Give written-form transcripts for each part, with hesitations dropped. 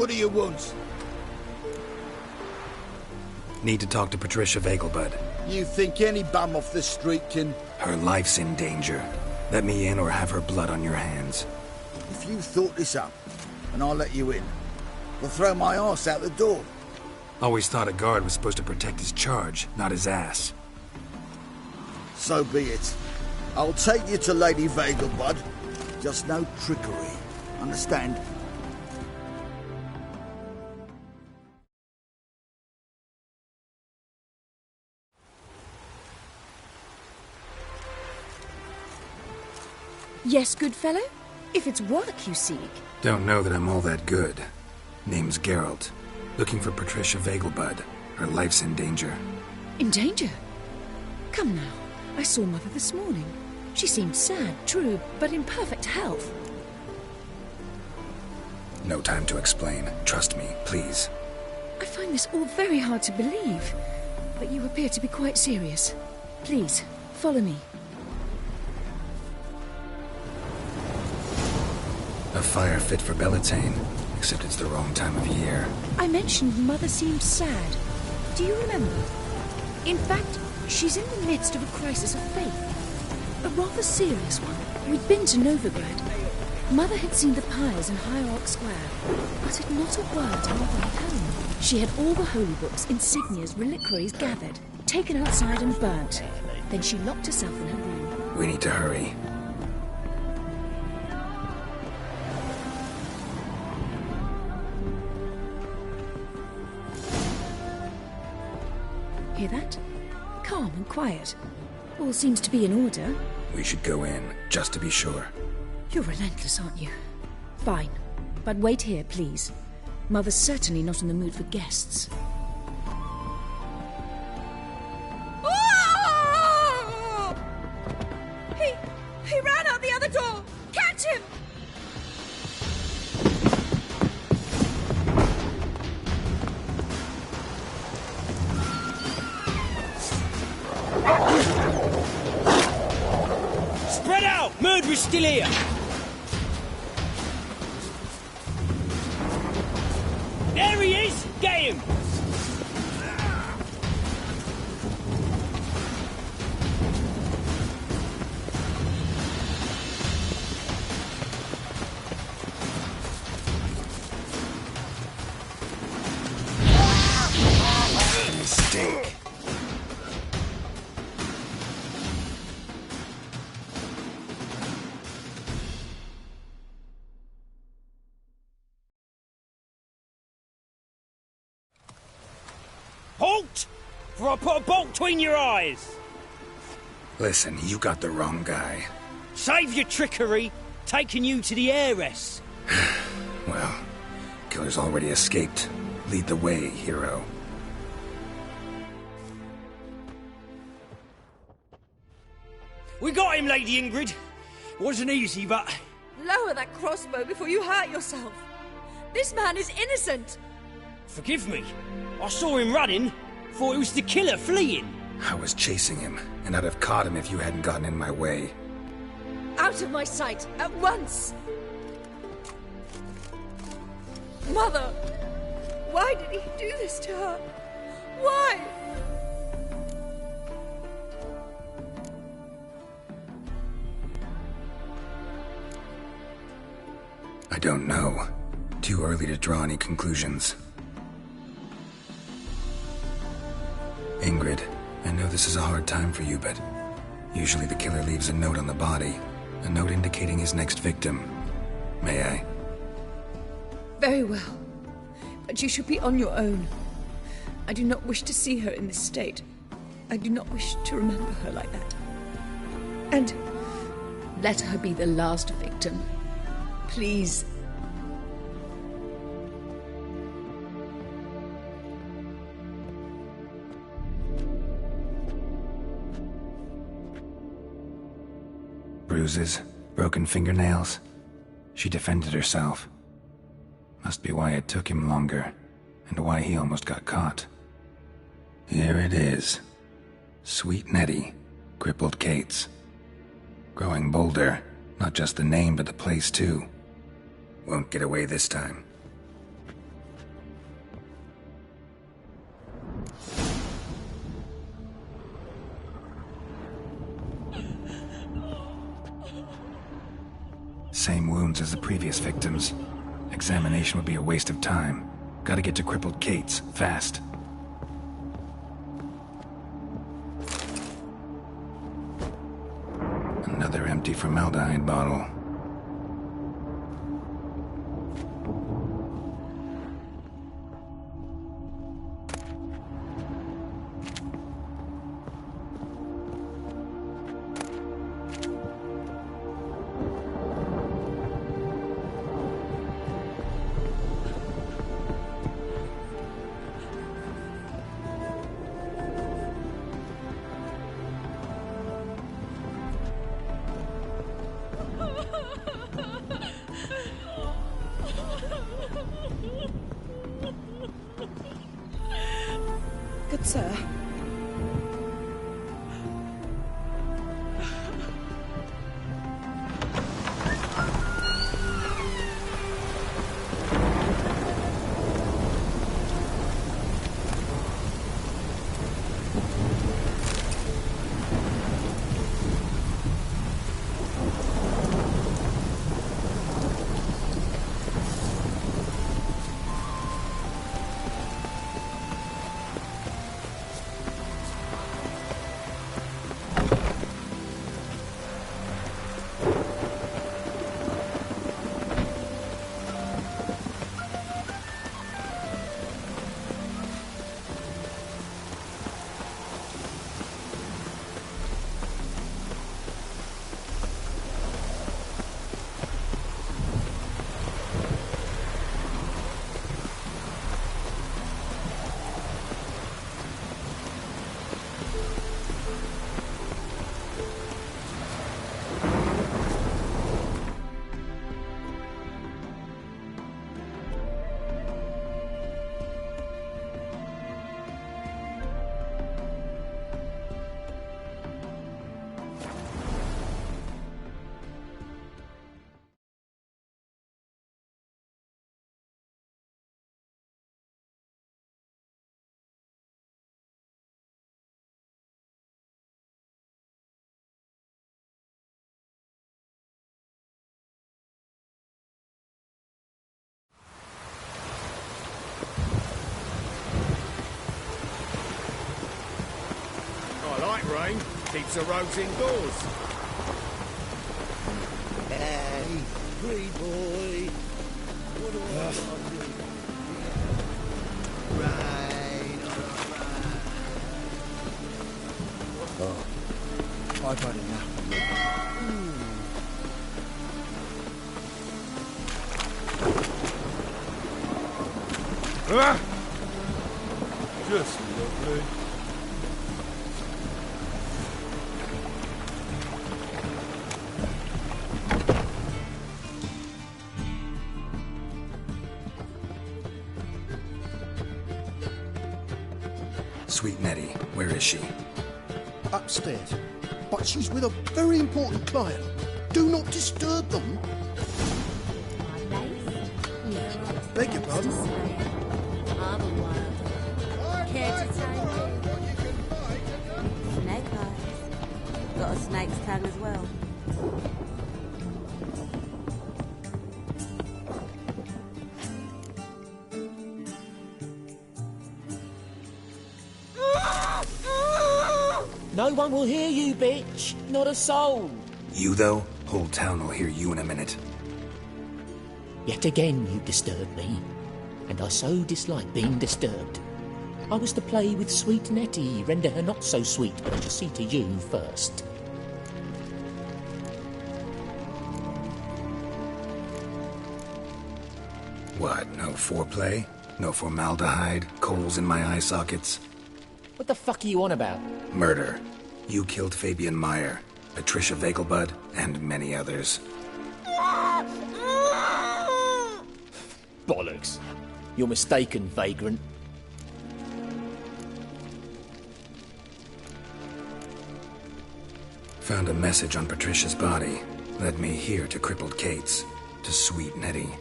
What do you want? Need to talk to Patricia Vegelbud. You think any bum off the street can... Her life's in danger. Let me in or have her blood on your hands. If you thought this up, and I'll let you in, I'll throw my arse out the door. Always thought a guard was supposed to protect his charge, not his ass. So be it. I'll take you to Lady Vegelbud. Just no trickery. Understand? Yes, good fellow? If it's work you seek. Don't know that I'm all that good. Name's Geralt. Looking for Patricia Vegelbud. Her life's in danger. In danger? Come now. I saw Mother this morning. She seemed sad, true, but in perfect health. No time to explain. Trust me, please. I find this all very hard to believe, but you appear to be quite serious. Please, follow me. A fire fit for Bellatane, except it's the wrong time of year. I mentioned Mother seemed sad. Do you remember? In fact, she's in the midst of a crisis of faith. A rather serious one. We'd been to Novigrad. Mother had seen the piles in Hierarch Square, uttered not a word on the way home. She had all the holy books, insignias, reliquaries gathered, taken outside and burnt. Then she locked herself in her room. We need to hurry. Hear that? Calm and quiet. All seems to be in order. We should go in, just to be sure. You're relentless, aren't you? Fine. But wait here, please. Mother's certainly not in the mood for guests. Oh! He ran out the other door! Catch him! Spread out! Murderer's still here! There he is! Get him! Mistake. Halt! For I put a bolt between your eyes! Listen, you got the wrong guy. Save your trickery, taking you to the heiress. Well, killer's already escaped. Lead the way, hero. We got him, Lady Ingrid. Wasn't easy, but... Lower that crossbow before you hurt yourself. This man is innocent. Forgive me. I saw him running. Thought it was the killer fleeing. I was chasing him, and I'd have caught him if you hadn't gotten in my way. Out of my sight, at once! Mother! Why did he do this to her? Why? I don't know. Too early to draw any conclusions. Ingrid, I know this is a hard time for you, but usually the killer leaves a note on the body. A note indicating his next victim. May I? Very well. But you should be on your own. I do not wish to see her in this state. I do not wish to remember her like that. And let her be the last victim. Please. Bruises, broken fingernails. She defended herself. Must be why it took him longer, and why he almost got caught. Here it is. Sweet Nettie, crippled Kate's. Growing bolder, not just the name but the place too. Won't get away this time. Same wounds as the previous victims. Examination would be a waste of time. Gotta get to crippled Kate's, fast. Another empty formaldehyde bottle. Good sir. Rain keeps the roads indoors. Hey, free boy. What do I do? Rain, Oh, I've had enough of you. Just lovely. Sweet Nettie, where is she? Upstairs. But she's with a very important client. Do not disturb them. Beg your pardon? Snake eyes. Got a snake's tongue as well. No one will hear you, bitch. Not a soul. You, though? Whole town will hear you in a minute. Yet again you disturb me, and I so dislike being disturbed. I was to play with sweet Nettie, render her not so sweet, but I shall see to you first. What, no foreplay? No formaldehyde? Coals in my eye sockets? What the fuck are you on about? Murder. You killed Fabian Meyer, Patricia Vegelbud, and many others. Bollocks. You're mistaken, vagrant. Found a message on Patricia's body. Led me here to crippled Kate's. To sweet Nettie.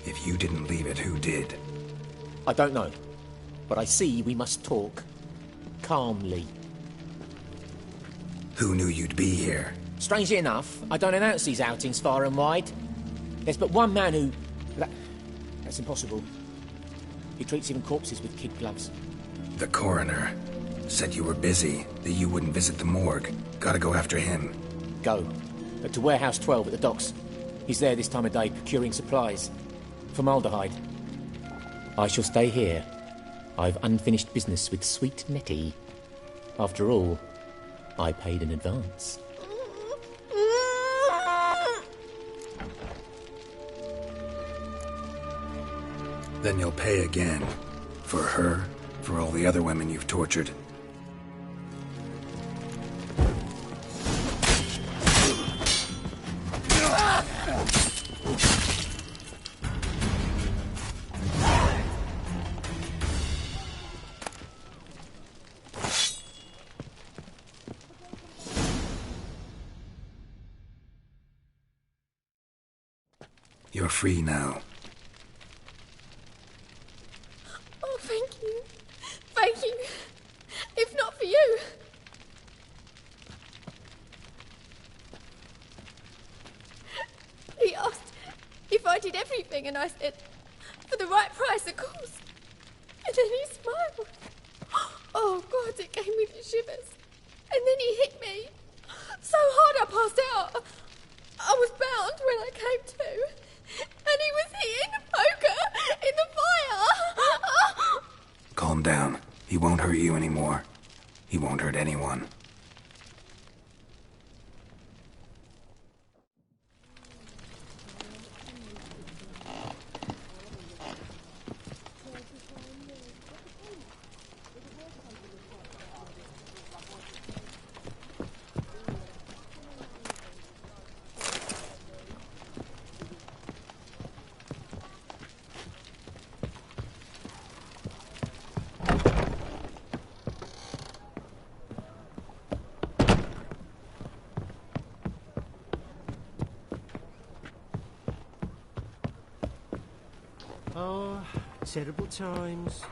If you didn't leave it, who did? I don't know. But I see we must talk. Calmly. Who knew you'd be here? Strangely enough, I don't announce these outings far and wide. There's but one man who... That's impossible. He treats even corpses with kid gloves. The coroner said you were busy, that you wouldn't visit the morgue. Gotta go after him. Go. To Warehouse 12 at the docks. He's there this time of day procuring supplies. Formaldehyde. I shall stay here. I've unfinished business with sweet Nettie. After all, I paid in advance. Then you'll pay again. For her, for all the other women you've tortured. You're free now. Oh, thank you. Thank you. If not for you. He asked if I did everything, and I said, for the right price, of course. And then he smiled. Oh, God, it gave me the shivers. And then he hit me. So hard I passed out. I was bound when I came to. And he was hitting the poker in the fire. Calm down. He won't hurt you anymore. He won't hurt anyone. Oh, terrible times.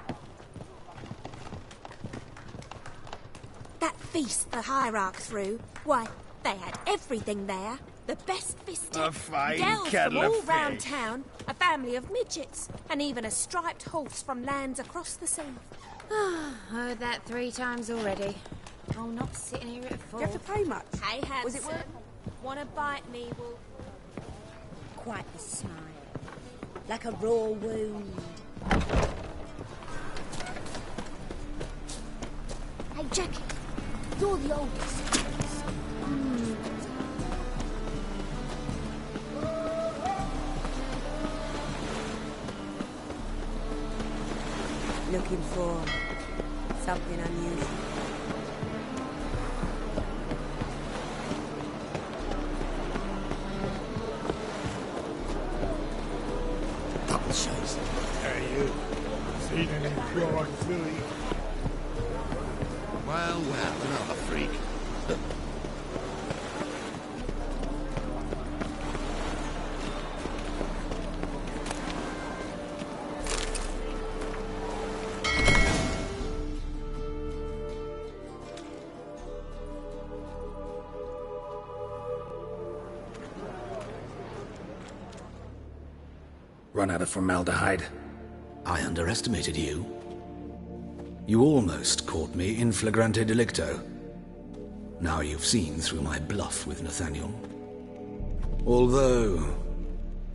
That feast the Hierarch threw, why, they had everything there. The best fisted, A fine girls from kettle all of round fish. town, a family of midgets, and even a striped horse from lands across the sea. Heard that 3 times already. Oh, not sitting here at 4. Do you have to pay much? Hey, Hanson, Was it worth? wanna bite me, will... Quite the smile. Like a raw wound. Hey, Jackie, you're the oldest. Looking for something unusual. Chase. Hey, you. Seen any pure Philly? Well, another freak. Run out of formaldehyde. I underestimated you. You almost caught me in flagrante delicto. Now you've seen through my bluff with Nathaniel. Although,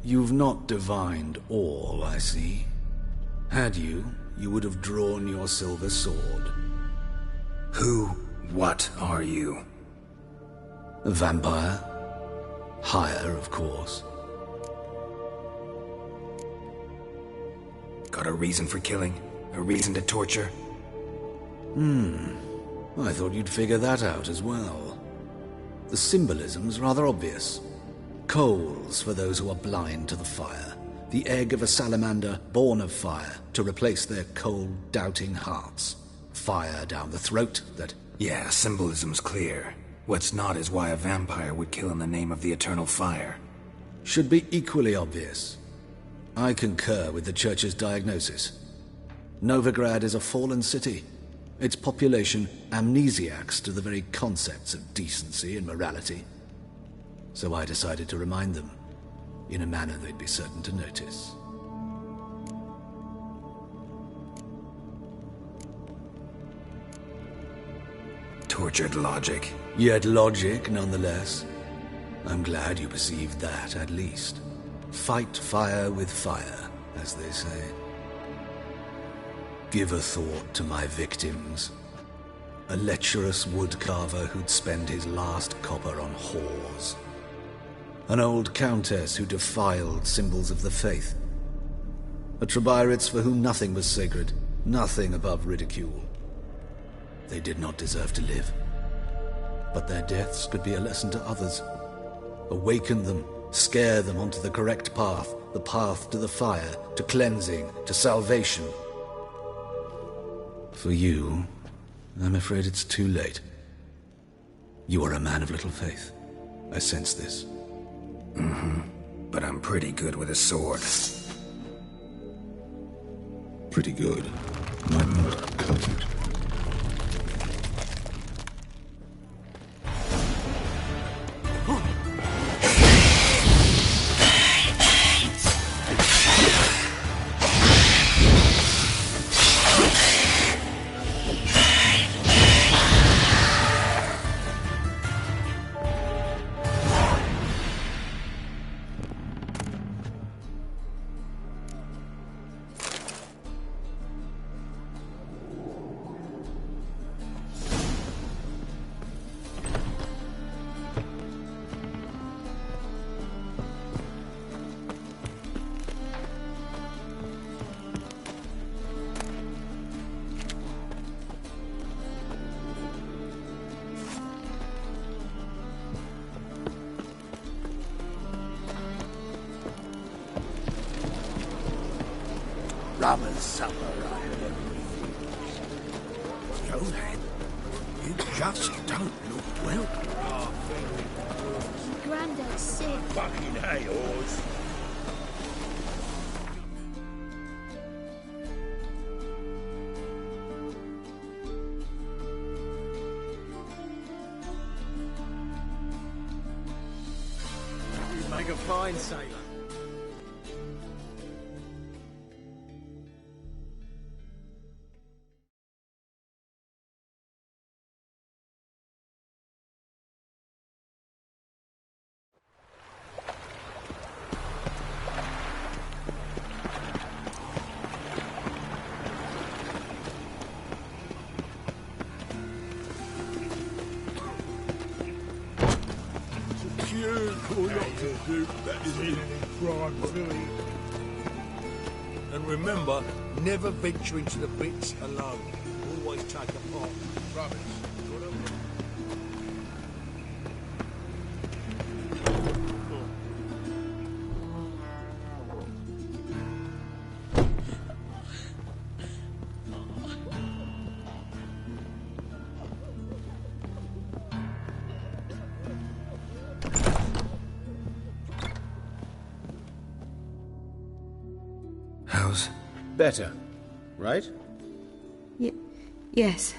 you've not divined all, I see. Had you, you would have drawn your silver sword. What are you? A vampire. Higher, of course. Got a reason for killing? A reason to torture? I thought you'd figure that out as well. The symbolism's rather obvious. Coals for those who are blind to the fire. The egg of a salamander born of fire to replace their cold, doubting hearts. Fire down the throat that... Yeah, symbolism's clear. What's not is why a vampire would kill in the name of the eternal fire. should be equally obvious. I concur with the Church's diagnosis. Novigrad is a fallen city. Its population amnesiacs to the very concepts of decency and morality. So I decided to remind them. in a manner they'd be certain to notice. Tortured logic. Yet logic, nonetheless. I'm glad you perceived that, at least. Fight fire with fire, as they say. Give a thought to my victims. A lecherous woodcarver who'd spend his last copper on whores. An old countess who defiled symbols of the faith. A Trebirates for whom nothing was sacred, nothing above ridicule. They did not deserve to live. But their deaths could be a lesson to others. Awaken them, scare them onto the correct path, the path to the fire, to cleansing, to salvation. For you, I'm afraid it's too late. You are a man of little faith. I sense this. But I'm pretty good with a sword. Pretty good. Might not cut it. Rum and supper, I Jonan, you just don't look well. Grandad's sick. Fucking hay, Oz. You'd make a fine sailor. And remember, never venture into the pits alone. Always take a part. Rubbish. How's... Better, right? Yes.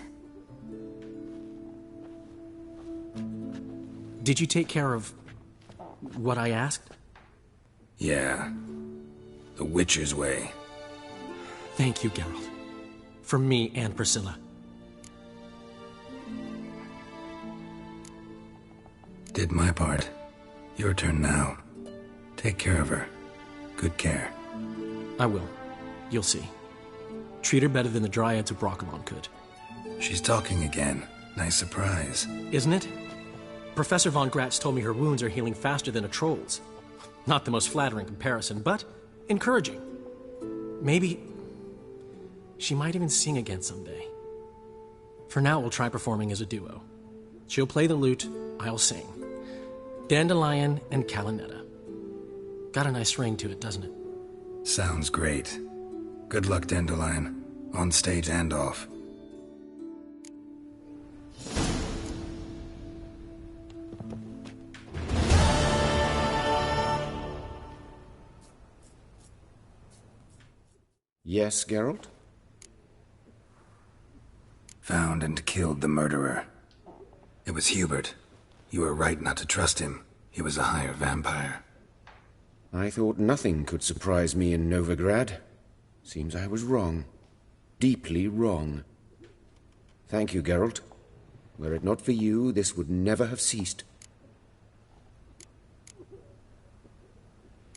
Did you take care of what I asked? Yeah. The Witcher's way. Thank you, Geralt. For me and Priscilla. Did my part. Your turn now. Take care of her. Good care. I will. You'll see. Treat her better than the Dryads of Broccolon could. She's talking again. Nice surprise. Isn't it? Professor von Gratz told me her wounds are healing faster than a troll's. Not the most flattering comparison, but encouraging. Maybe she might even sing again someday. For now, we'll try performing as a duo. She'll play the lute, I'll sing. Dandelion and Calinetta. Got a nice ring to it, doesn't it? Sounds great. Good luck, Dandelion. On stage and off. Yes, Geralt? Found and killed the murderer. It was Hubert. You were right not to trust him. He was a higher vampire. I thought nothing could surprise me in Novigrad. Seems I was wrong. Deeply wrong. Thank you, Geralt. Were it not for you, this would never have ceased.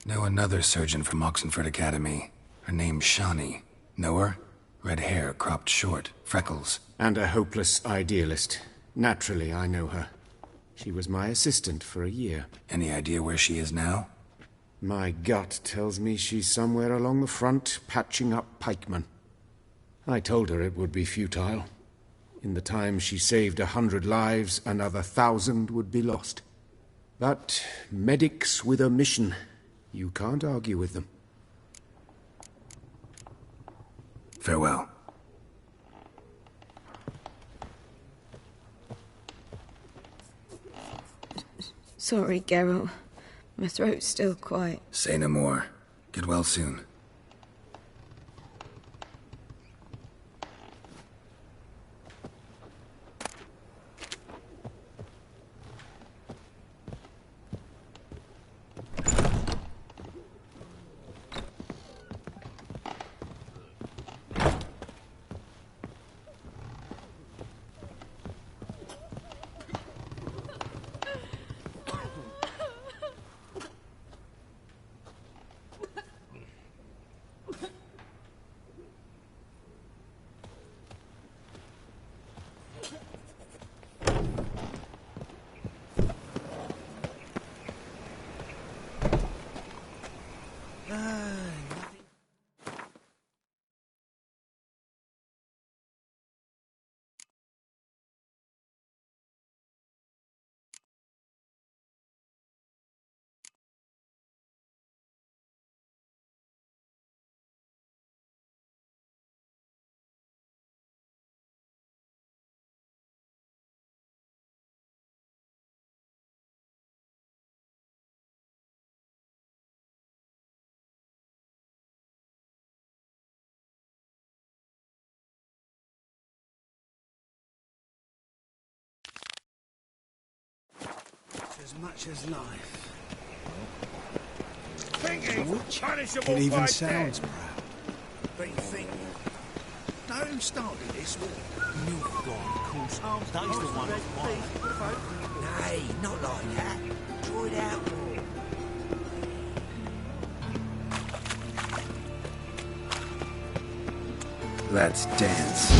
Know another surgeon from Oxenford Academy. Her name's Shawnee. Know her? Red hair, cropped short, freckles. And a hopeless idealist. Naturally, I know her. She was my assistant for a year. Any idea where she is now? My gut tells me she's somewhere along the front, patching up pikemen. I told her it would be futile. In the time she saved 100 lives, another 1,000 would be lost. But medics with a mission, you can't argue with them. Farewell. Sorry, Geralt. My throat's still quite... Say no more. Get well soon. As much as life. It even sounds proud. Big thing. Know who started this war? You God, of course. That's the one that's mine. Nay, not like that. Draw it out more. Let's dance.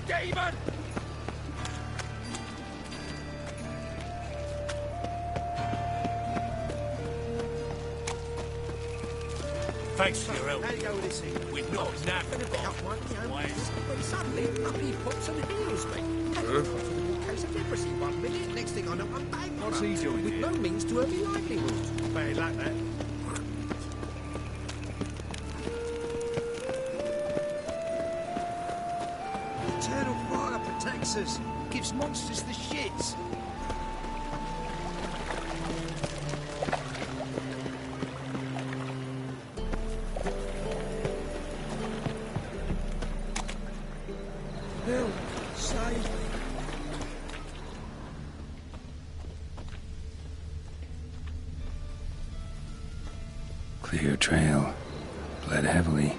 Demon! Thanks for your help. How do you go with this thing? We're not napping about But suddenly, up he pops and heals me. Case of leprosy 1 minute. Next thing I know, I'm back. What's he doing with here? no means to earn me livelihood. Very like that. Eternal fire protects us. Gives monsters the shits. Help! Save me! Clear trail. Bled heavily.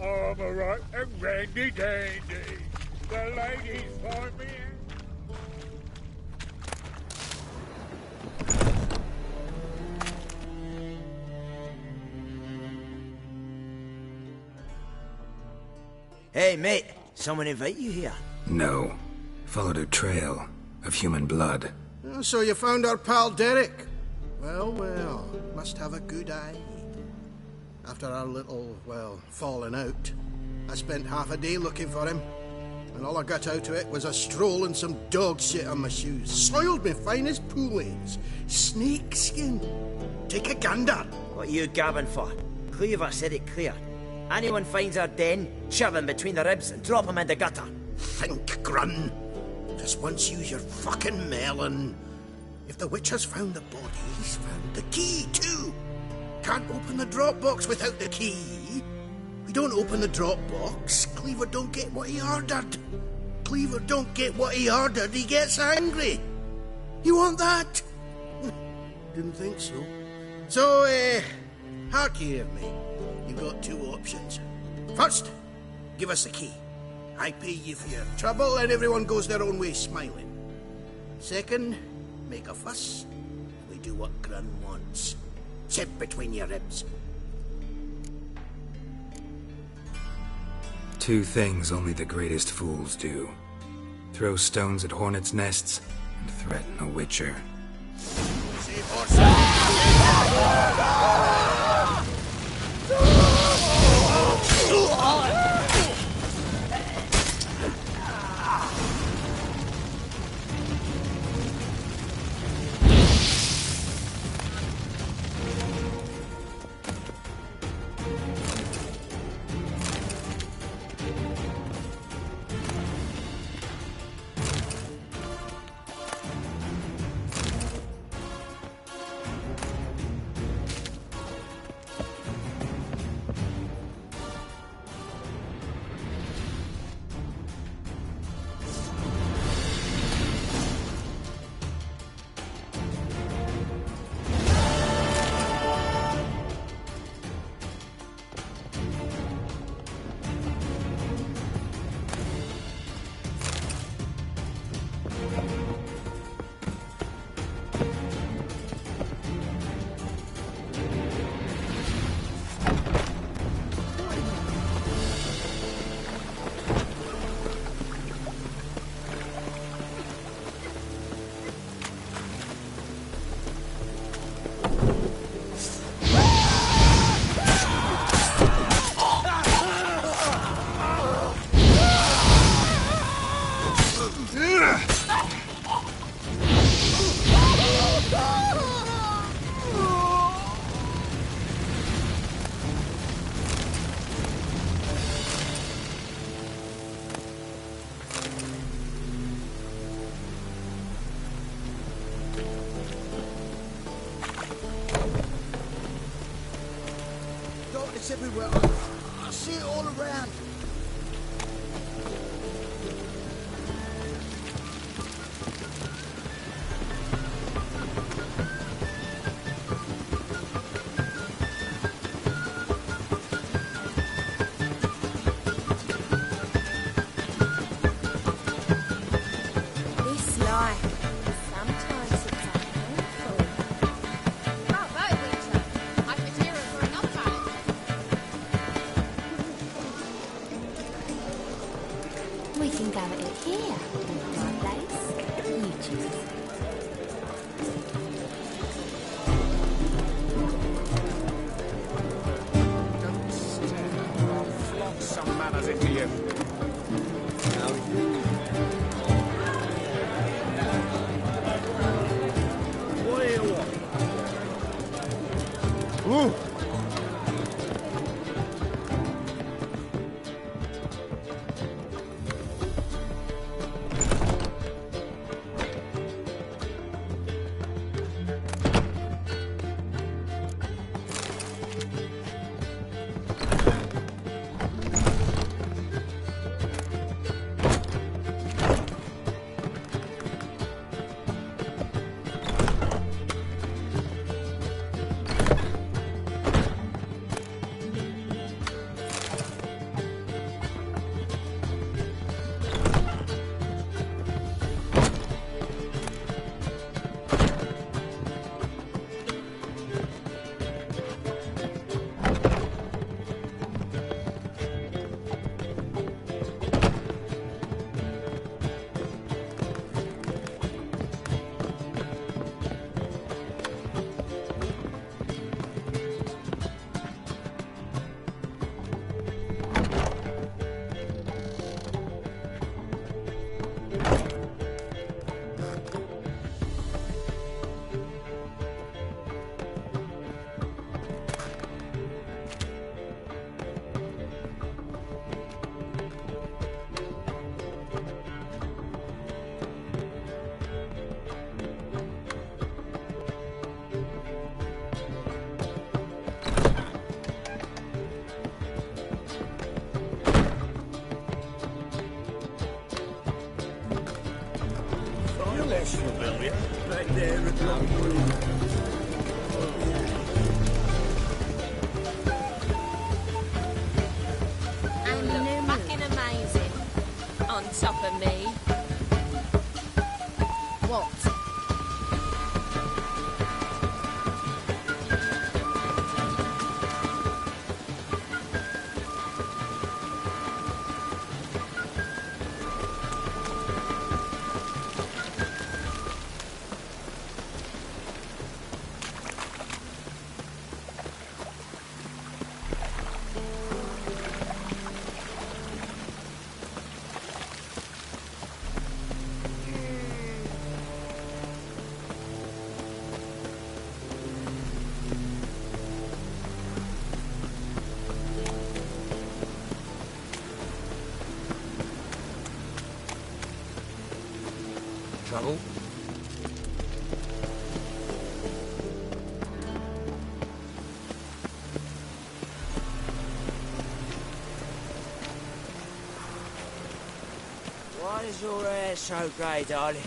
I'm alright and randy dandy. The ladies find me Hey, mate. Someone invite you here? No. Followed a trail of human blood. Oh, so you found our pal Derek? Well, well, must have a good eye. After our little, well, falling out, I spent half a day looking for him. And all I got out of it was a stroll and some dog shit on my shoes. Soiled me finest poolades. Snake skin. Take a gander. What are you gabbing for? Cleaver said it clear. Anyone finds our den, shove him between the ribs and drop him in the gutter. Think, Grun. Just once use your fucking melon. If the witch has found the body, he's found the key too. Can't open the drop box without the key. We don't open the drop box, Cleaver don't get what he ordered. Cleaver don't get what he ordered, he gets angry. You want that? Didn't think so. So, hark ye of me. You've got two options. First, give us the key. I pay you for your trouble and everyone goes their own way smiling. Second, make a fuss. We do what Grun wants. Sit between your ribs. Two things only the greatest fools do. Throw stones at hornets' nests and threaten a witcher. It's everywhere. I see it all around. This life, sometimes it's a handful. Bravo, Witcher. I could hear her for enough time. We can go at it here, my place. You choose. Don't stare, or I'll flog some manners into you. What do you want? Ooh. That's familiar. Right there at the And you look fucking amazing. On top of me. What? Trouble? Why is your hair so grey, darling?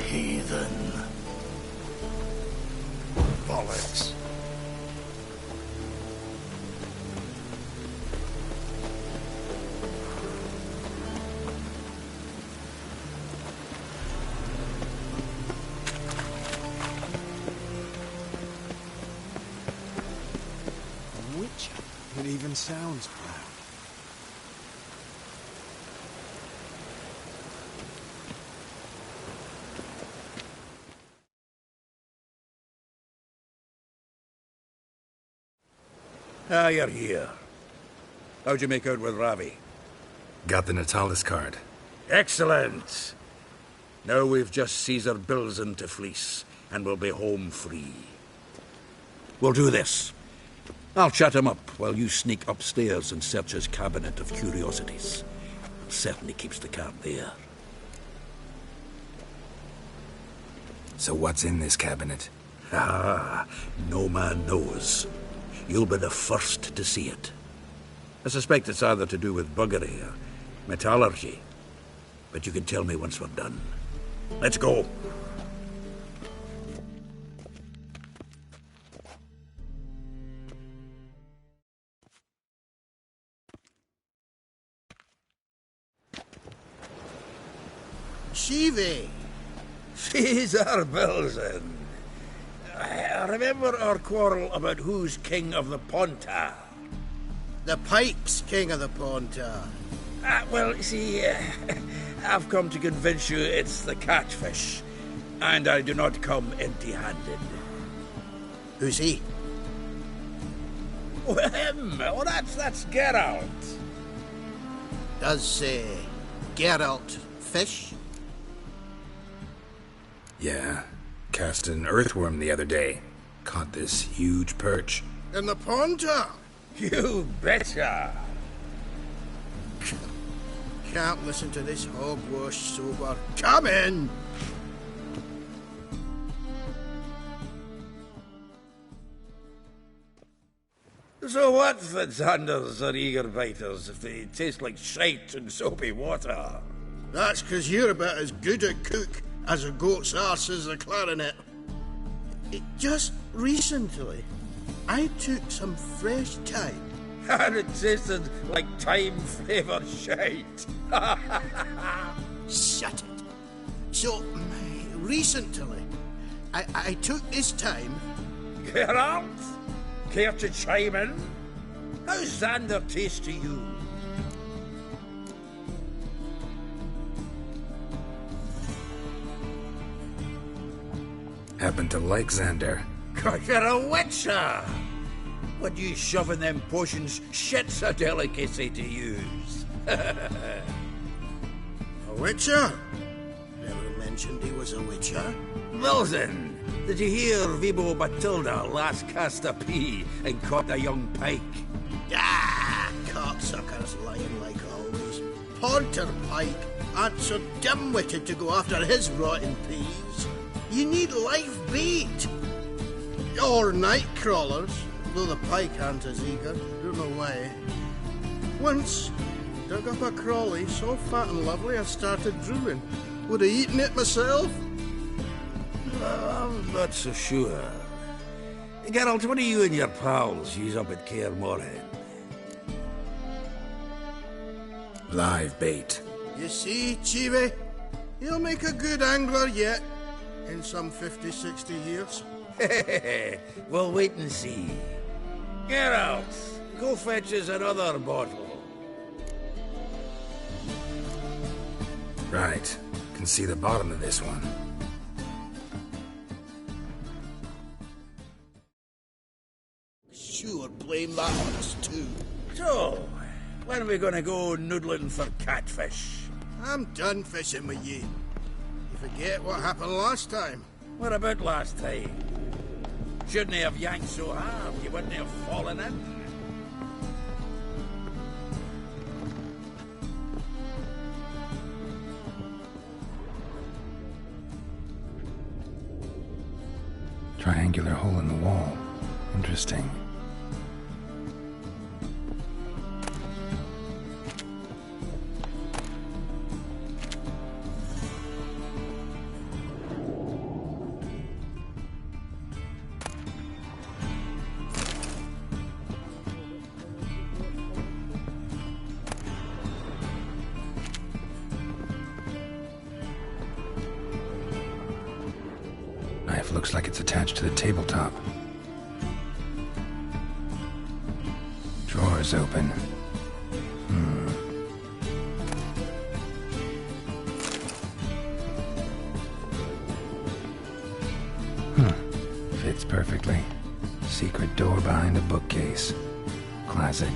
Heathen. Bollocks. Witcher? It even sounds proud. Ah, you're here. How'd you make out with Ravi? Got the Natalis card. Excellent! Now we've just Caesar Bilzen to fleece, and we'll be home free. We'll do this. I'll chat him up while you sneak upstairs and search his cabinet of curiosities. Certainly keeps the card there. So what's in this cabinet? Ah, no man knows. You'll be the first to see it. I suspect it's either to do with buggery or metallurgy. But you can tell me once we're done. Let's go. Shivi! Caesar Bilzen. I remember our quarrel about who's king of the Pontar. The Pike's king of the Pontar. Well, see, I've come to convince you it's the catfish, and I do not come empty-handed. Who's he? Well, him. Oh, that's Geralt. Does Geralt fish? Yeah. Cast an earthworm the other day. Caught this huge perch. In the Pontar? You betcha. Can't listen to this hogwash sober. Come in! So what's the Zanders or eager biters if they taste like shite and soapy water? That's 'cause you're about as good a cook as a goat's arse is a clarinet. Just recently, I took some fresh thyme. And it tasted like thyme-flavoured shite. Shut it. So, recently, I took this thyme. Geralt? Care to chime in? How's Xander taste to you? Happen to like Xander. 'Cause you're a witcher! What you shoving them potions shit's a delicacy to use. A witcher? Never mentioned he was a witcher. Wilson, did you hear Vibo Batilda last cast a pea and caught a young pike? Ah, cocksuckers lying like always. Pontar pike, aren't so dim-witted to go after his rotten peas. You need live bait. Or night crawlers, though the pike aren't as eager. Don't know why. Once, dug up a crawly so fat and lovely I started drooling. Would have eaten it myself? I'm not so sure. Geralt, what do you and your pals use up at Kaer Morhen? Live bait. You see, Chibi? He'll make a good angler yet. In some 50, 60 years. We'll wait and see. Geralt, go fetch us another bottle. Right. Can see the bottom of this one. Sure, blame that on us too. So, when are we gonna go noodling for catfish? I'm done fishing with you. You forget what happened last time. What about last time? Shouldn't he have yanked so hard you wouldn't have fallen in? Triangular hole in the wall. Interesting. Knife looks like it's attached to the tabletop. Drawer's open. Fits perfectly. Secret door behind a bookcase. Classic.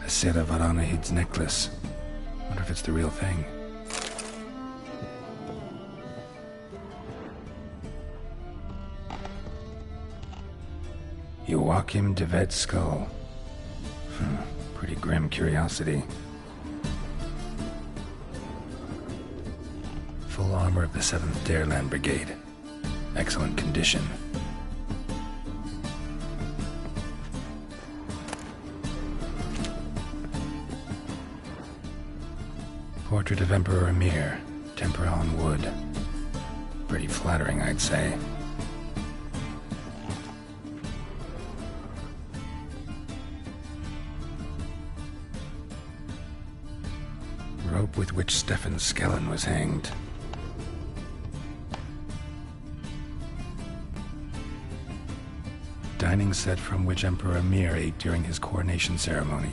A set of Aranahid's necklace. Wonder if it's the real thing. Joachim de Vet's skull. Pretty grim curiosity. Full armor of the 7th Dareland Brigade. Excellent condition. Portrait of Emperor Emir, tempera on wood. Pretty flattering, I'd say. Rope with which Stefan Skellen was hanged. Dining set from which Emperor Emir ate during his coronation ceremony.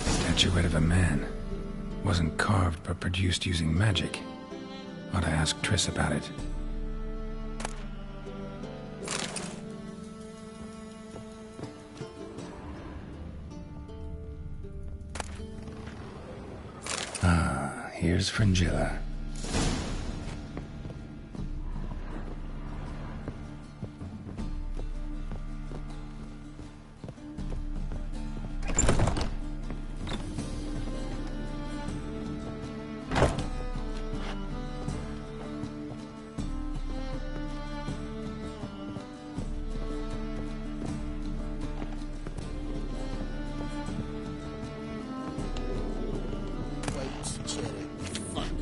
Statuette of a man. Wasn't carved but produced using magic. Ought to ask Triss about it. Ah, here's Fringilla.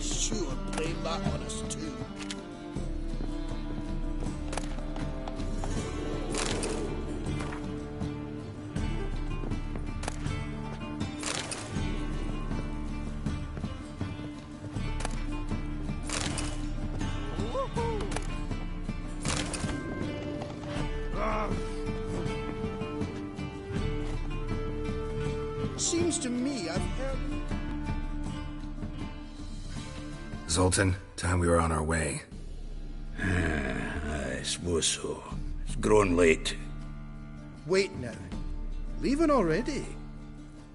Sure, blame that on us too. Seems to me I've heard Sultan. Time we were on our way. I suppose so. It's growing late. Wait now. Leaving already?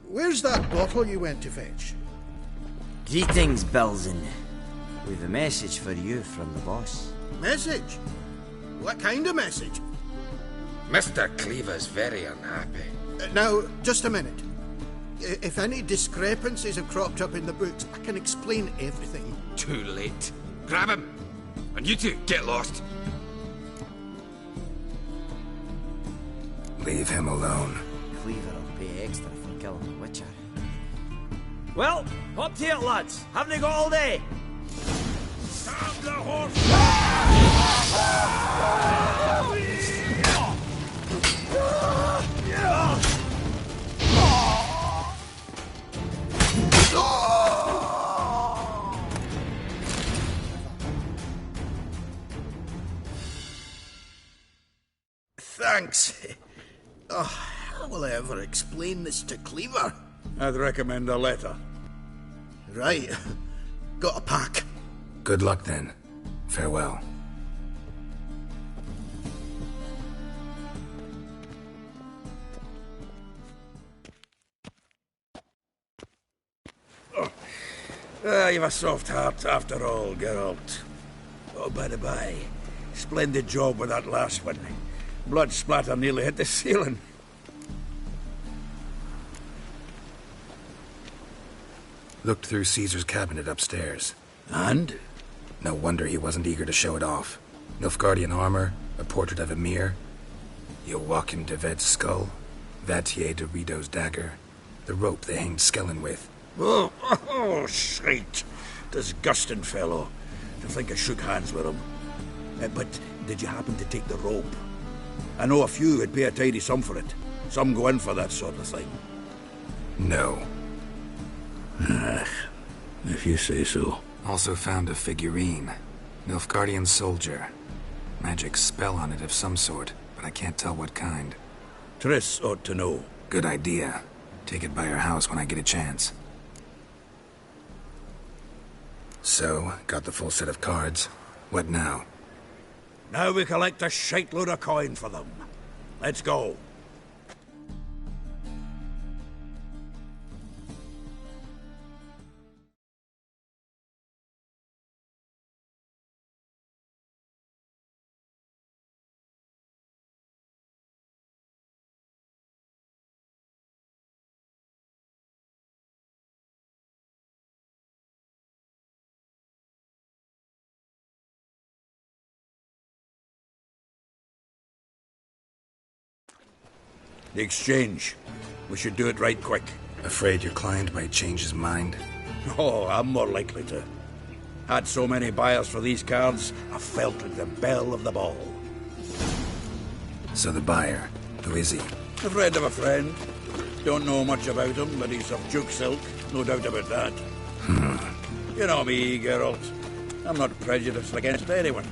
Where's that bottle you went to fetch? Greetings, Bilzen. We've a message for you from the boss. Message? What kind of message? Mr. Cleaver's very unhappy. Now, just a minute. If any discrepancies have cropped up in the books, I can explain everything. Too late. Grab him! And you two, get lost. Leave him alone. Cleaver will pay extra for killing the Witcher. Well, up to it, lads. Haven't they got all day? Stop the horse! Thanks. Oh, how will I ever explain this to Cleaver? I'd recommend a letter. Right. Got a pack. Good luck then. Farewell. You've a soft heart after all, Geralt. Oh, by the by, splendid job with that last one. Blood splatter nearly hit the ceiling. Looked through Caesar's cabinet upstairs. And? No wonder he wasn't eager to show it off. Nilfgaardian armor, a portrait of Emir, Joachim de Ved's skull, Vatier de Rideau's dagger, the rope they hanged Skellen with. Oh, shite. Disgusting fellow. To think I shook hands with him. But did you happen to take the rope? I know a few would pay a tidy sum for it. Some go in for that sort of thing. No. If you say so. Also found a figurine. Nilfgaardian soldier. Magic spell on it of some sort, but I can't tell what kind. Triss ought to know. Good idea. Take it by her house when I get a chance. So, got the full set of cards. What now? Now we collect a shite load of coin for them. Let's go. The exchange. We should do it right quick. Afraid your client might change his mind? Oh, I'm more likely to. Had so many buyers for these cards, I felt like the belle of the ball. So the buyer, who is he? A friend of a friend. Don't know much about him, but he's of Duke silk, no doubt about that. You know me, Geralt. I'm not prejudiced against anyone,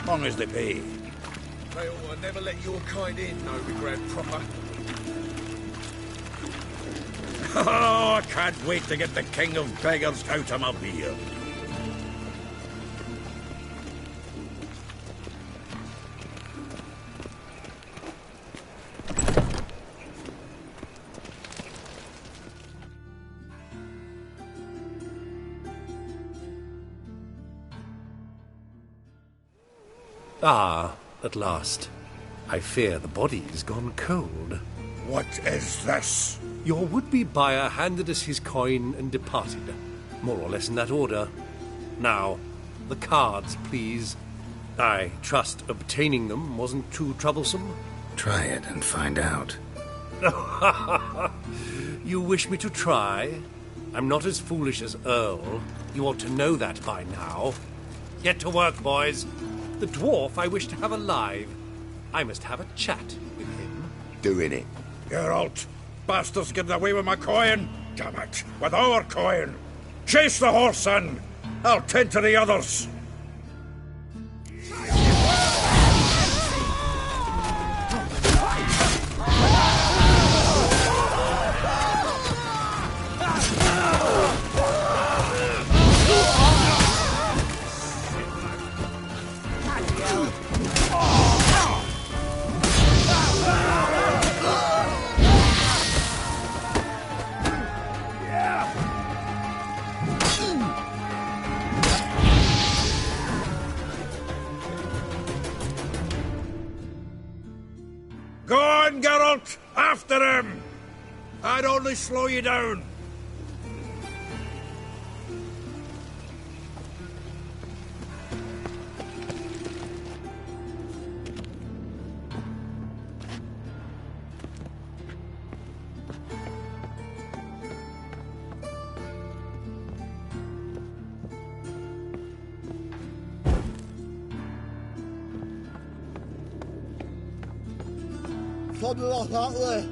as long as they pay. They ought to never let your kind in, no regret proper. Oh, I can't wait to get the king of beggars out of my beer. Ah, at last. I fear the body's gone cold. What is this? Your would-be buyer handed us his coin and departed. More or less in that order. Now, the cards, please. I trust obtaining them wasn't too troublesome? Try it and find out. You wish me to try? I'm not as foolish as Earl. You ought to know that by now. Get to work, boys. The dwarf I wish to have alive. I must have a chat with him. Doing it. Geralt, bastards getting away with my coin. Damn it, with our coin. Chase the horse, son. I'll tend to the others. hardly slow you down. Something like that way.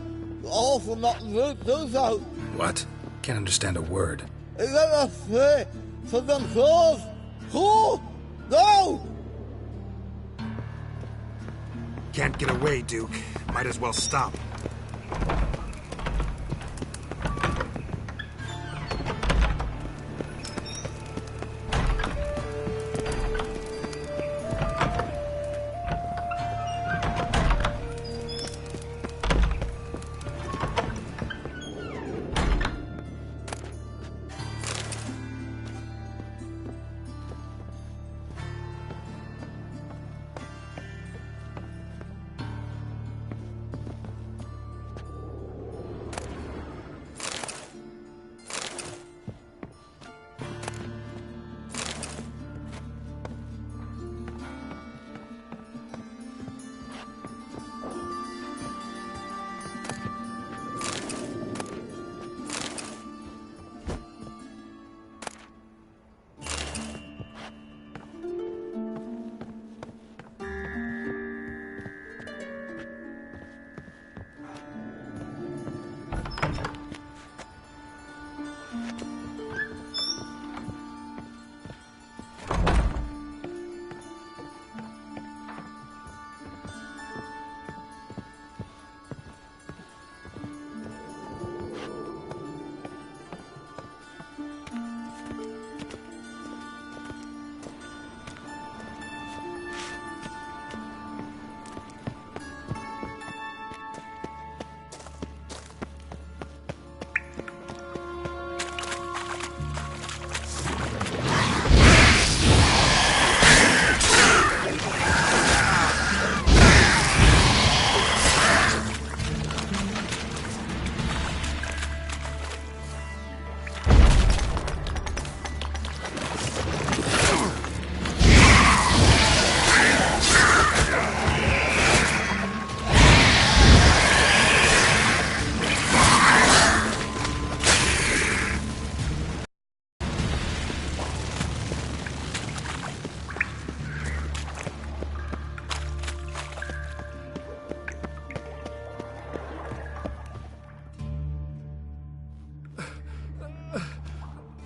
All from that root goes out. What? Can't understand a word. Is that a free for them clothes? Who? No! Can't get away, Duke. Might as well stop.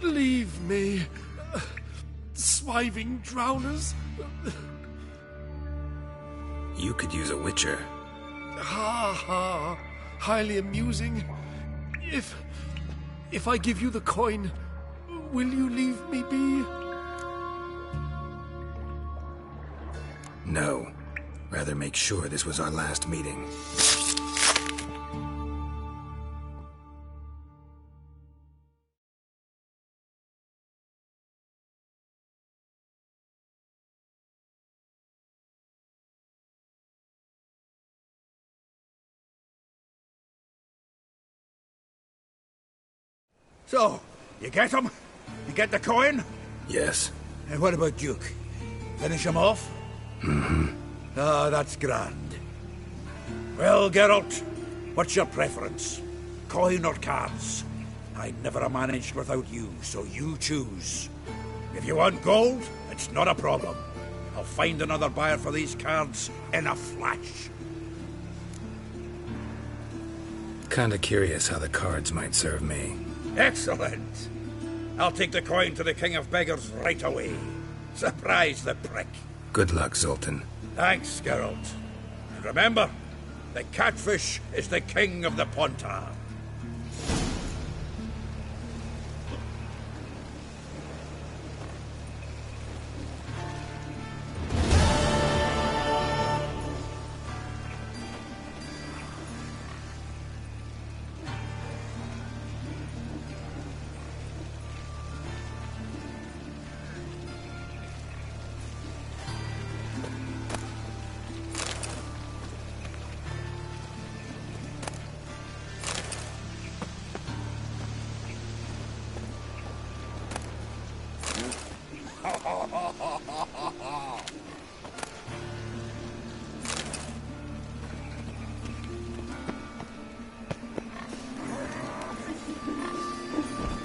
Leave me. Swiving drowners. You could use a witcher. Ha ha. Highly amusing. If I give you the coin, will you leave me be? No. Rather make sure this was our last meeting. So, you get him? You get the coin? Yes. And what about Duke? Finish him off? Mm-hmm. Ah, that's grand. Well, Geralt, what's your preference? Coin or cards? I never managed without you, so you choose. If you want gold, it's not a problem. I'll find another buyer for these cards in a flash. Kinda curious how the cards might serve me. Excellent. I'll take the coin to the King of Beggars right away. Surprise the prick. Good luck, Zoltan. Thanks, Geralt. And remember, the catfish is the king of the Pontar.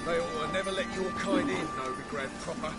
They ought to never let your kind in, Novigrad proper.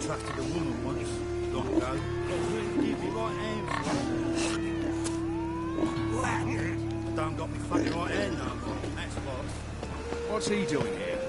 Trusted a woman once, long ago. Got to give me right hand for it. I don't got me fucking right hand no more, that's what. What's he doing here?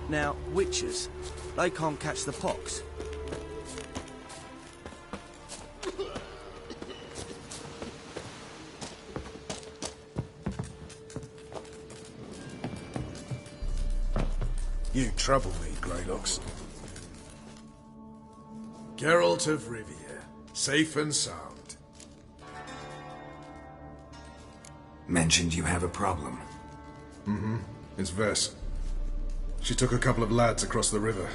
Now, witches, they can't catch the pox. You trouble me, Greylocks. Geralt of Rivia, safe and sound. Mentioned you have a problem. Mm-hmm. It's Vess. She took a couple of lads across the river.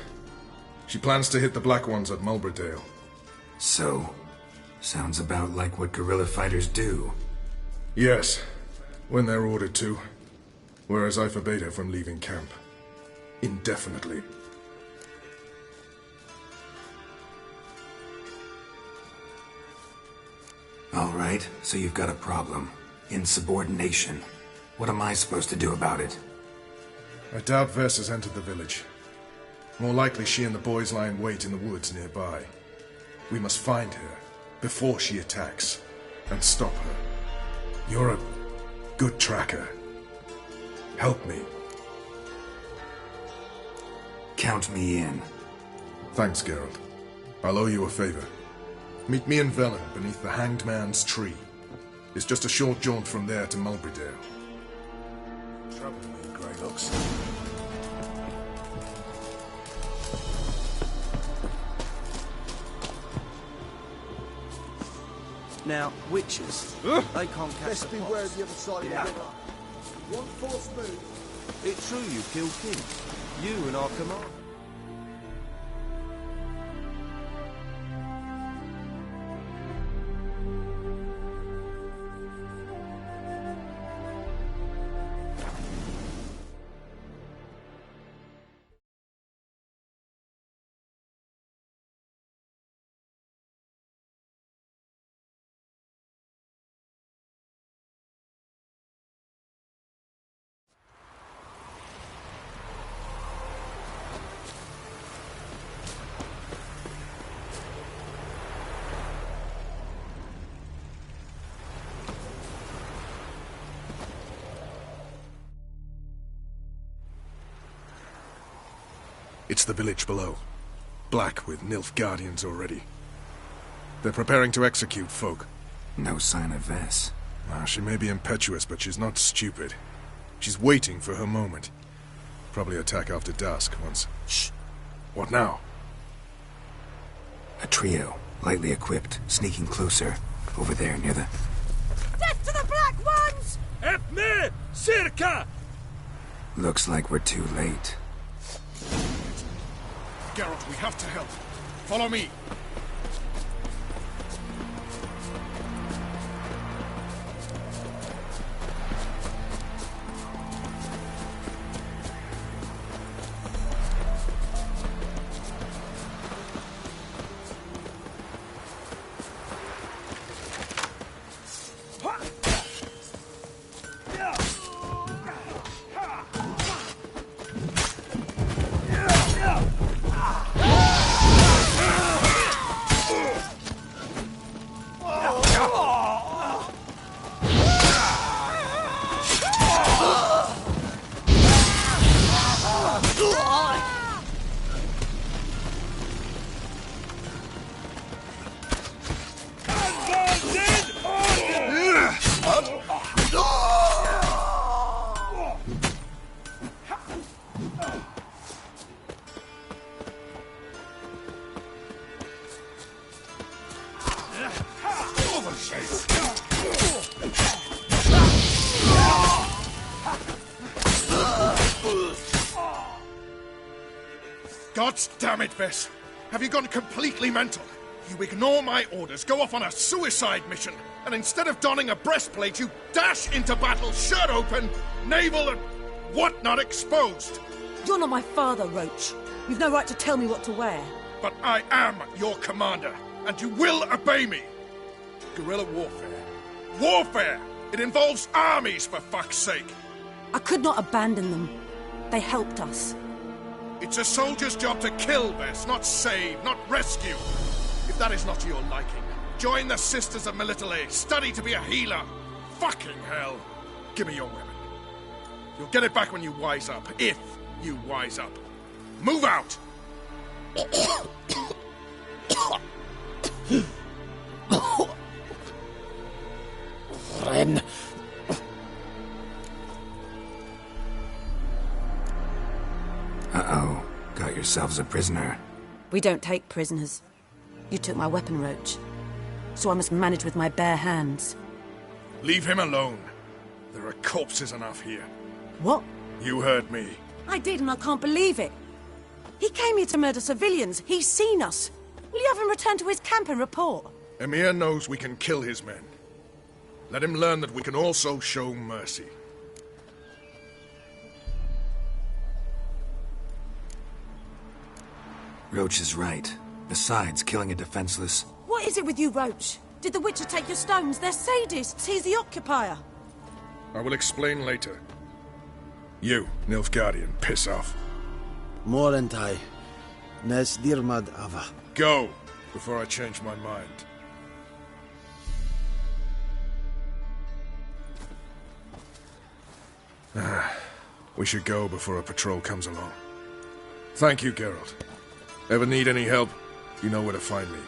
She plans to hit the Black Ones at Mulberdale. So, sounds about like what guerrilla fighters do. Yes, when they're ordered to. Whereas I forbade her from leaving camp. Indefinitely. All right, so you've got a problem. Insubordination. What am I supposed to do about it? I doubt Vess has entered the village. More likely she and the boys lie in wait in the woods nearby. We must find her before she attacks and stop her. You're a good tracker. Help me. Count me in. Thanks, Geralt. I'll owe you a favor. Meet me in Velen beneath the Hanged Man's tree. It's just a short jaunt from there to Mulberdale. Trouble me, Greylocks. Now, witches, they can't catch Best the beware pox. of the other side of the river. One false move. It's true you killed King. You and our command. It's the village below. Black with Nilf guardians already. They're preparing to execute folk. No sign of Vess. Well, she may be impetuous, but she's not stupid. She's waiting for her moment. Probably attack after dusk once... Shh! What now? A trio, lightly equipped, sneaking closer. Over there, near the... Death to the Black Ones! Help me! Circa! Looks like we're too late. Geralt, we have to help. Follow me. God damn it, Vess! Have you gone completely mental? You ignore my orders, go off on a suicide mission, and instead of donning a breastplate, you dash into battle, shirt open, navel and whatnot exposed! You're not my father, Roach. You've no right to tell me what to wear. But I am your commander, and you will obey me! Guerrilla warfare. Warfare! It involves armies, for fuck's sake! I could not abandon them. They helped us. It's a soldier's job to kill, Vess, not save, not rescue. If that is not to your liking, join the Sisters of Melitele, study to be a healer. Fucking hell. Give me your weapon. You'll get it back when you wise up, if you wise up. Move out! Ren. Uh-oh. Got yourselves a prisoner. We don't take prisoners. You took my weapon, Roach. So I must manage with my bare hands. Leave him alone. There are corpses enough here. What? You heard me. I did, and I can't believe it. He came here to murder civilians. He's seen us. Will you have him return to his camp and report? Emir knows we can kill his men. Let him learn that we can also show mercy. Roach is right. Besides, killing a defenseless... What is it with you, Roach? Did the Witcher take your stones? They're sadists. He's the occupier. I will explain later. You, Nilfgaardian, piss off. Morentai. Nes dirmad ava. Go, before I change my mind. We should go before a patrol comes along. Thank you, Geralt. Ever need any help, you know where to find me.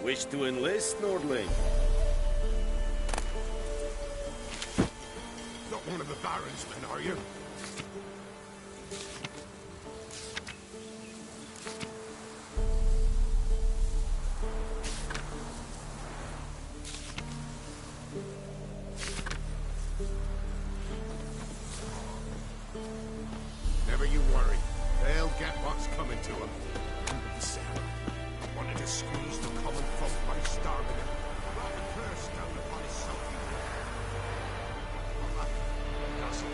Wish to enlist, Nordling? Not one of the Baron's men, are you? Never you worry. They'll get what's coming to them. Wanted to squeeze the common folk by starving them. Brought a curse down upon his son. Gossip.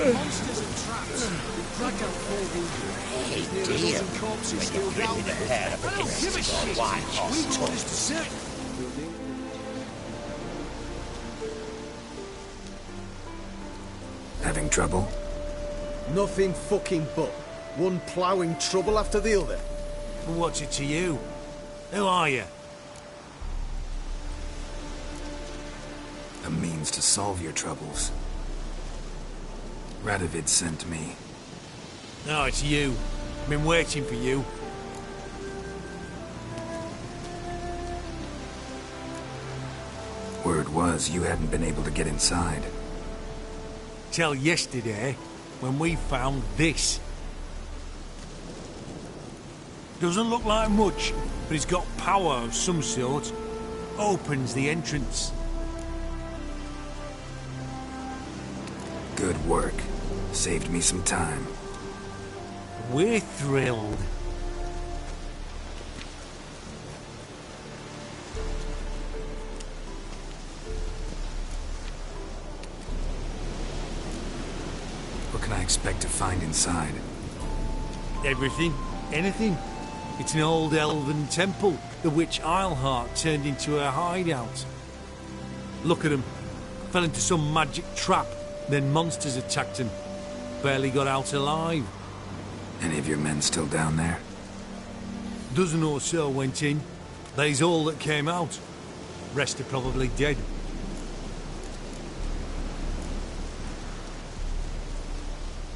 Monsters and traps. Dragged out 4 wounded. Near a dozen corpses still down there. I don't give a shit. We want us to sit. Having trouble? Nothing fucking but. One ploughing trouble after the other. What's it to you? Who are you? A means to solve your troubles. Radovid sent me. No, it's you. I've been waiting for you. Word was you hadn't been able to get inside. Till yesterday, when we found this. Doesn't look like much, but it's got power of some sort. Opens the entrance. Good work. Saved me some time. We're thrilled. What can I expect to find inside? Everything. Anything. It's an old elven temple, the witch Isleheart turned into her hideout. Look at him. Fell into some magic trap, then monsters attacked him. Barely got out alive. Any of your men still down there? Dozen or so went in. They's all that came out. Rest are probably dead.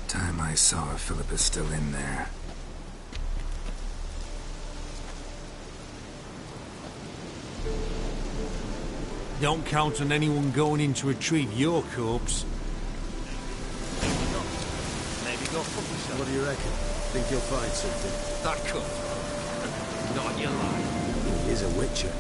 Time I saw Philippa's still in there. Don't count on anyone going in to retrieve your corpse. Maybe go fuck yourself. What do you reckon? Think you'll find something? That could. Not on your life. He is a witcher.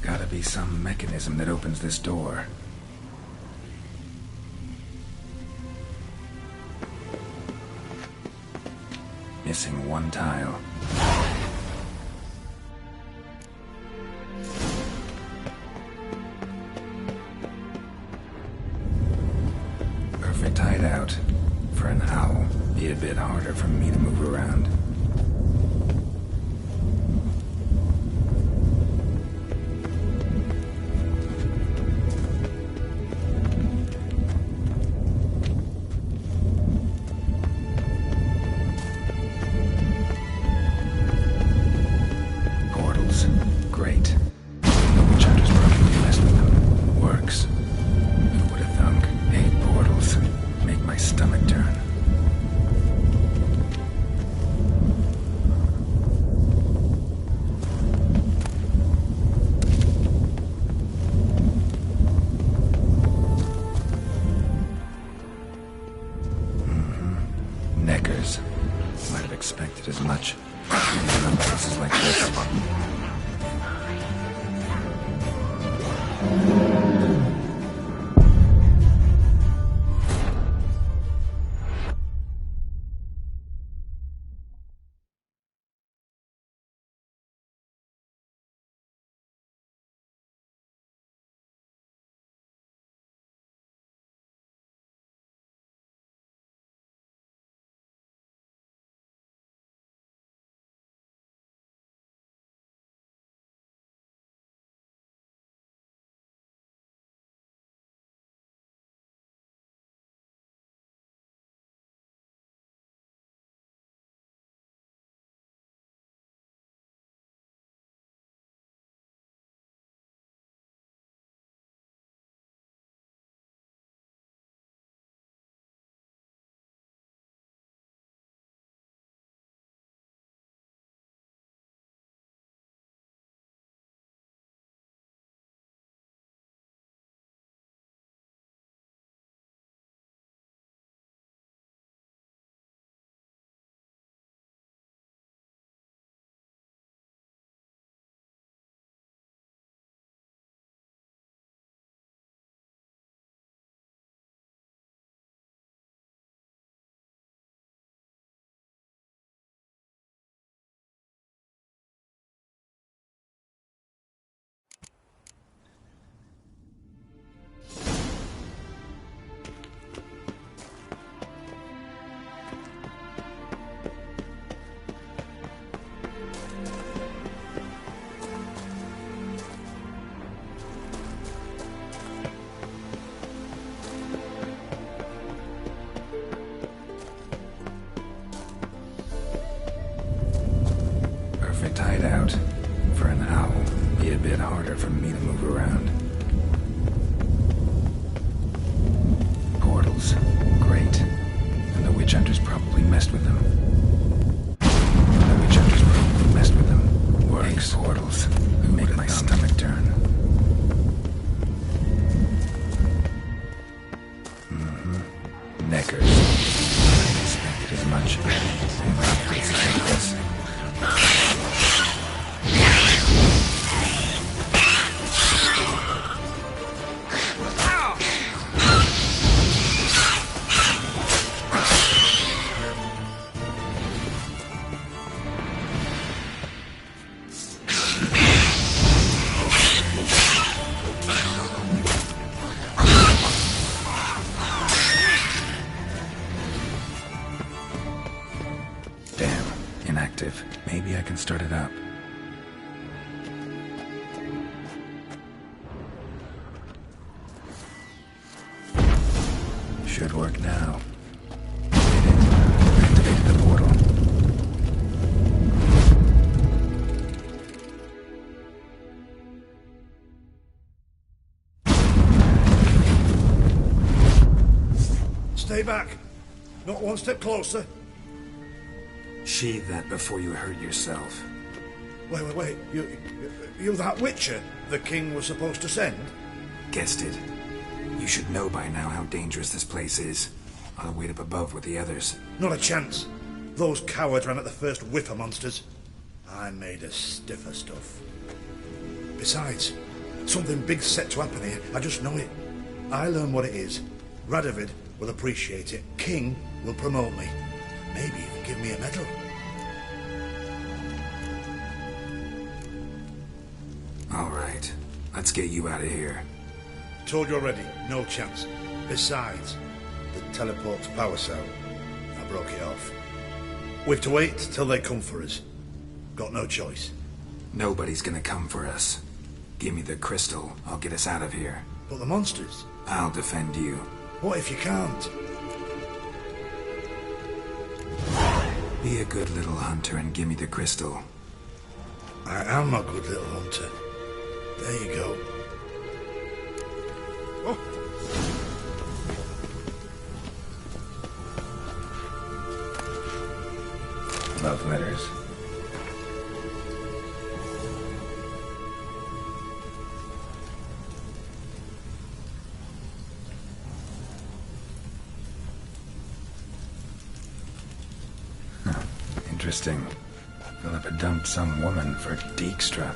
Gotta be some mechanism that opens this door. Missing one tile. Perfect hideout. For an owl. Be a bit harder for me to move around. perfect hideout. For an owl, be a bit harder for me to move around. Portals. Great. And the witch hunters probably messed with them. Works. Portals. Make my stomach turn. Neckers. I expected as much. Let's take this. Maybe I can start it up. Should work now. Did it. Activated the portal. Stay back. Not one step closer. Sheathe that before you hurt yourself. Wait. You that Witcher the king was supposed to send? Guessed it. You should know by now how dangerous this place is. I'll wait up above with the others. Not a chance. Those cowards ran at the first whiff of monsters. I'm made of stiffer stuff. Besides, something big's set to happen here. I just know it. I learn what it is. Radovid will appreciate it. King will promote me. Maybe even give me a medal. All right. Let's get you out of here. Told you already. No chance. Besides, the teleport's power cell. I broke it off. We've to wait till they come for us. Got no choice. Nobody's gonna come for us. Give me the crystal. I'll get us out of here. But the monsters? I'll defend you. What if you can't? Be a good little hunter and give me the crystal. I am a good little hunter. There you go. Oh. Love letters. Interesting. Philippa dumped some woman for Dijkstra.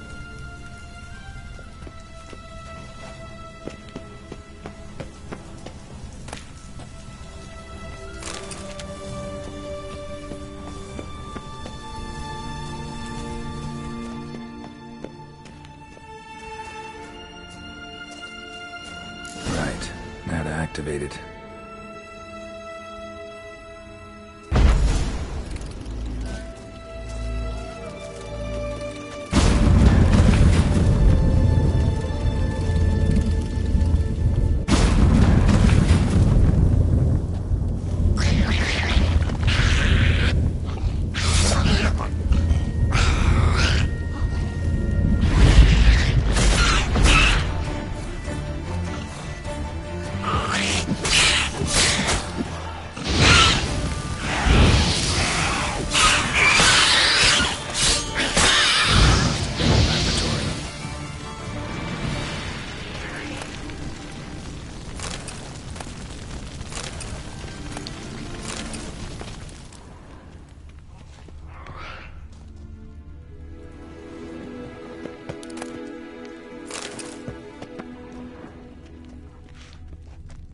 Right. Now to activate it.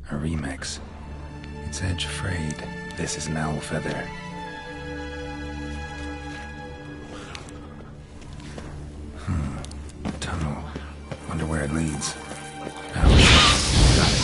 A remix. It's edge frayed. This is an owl feather. Tunnel. Wonder where it leads. Ouch. Got it.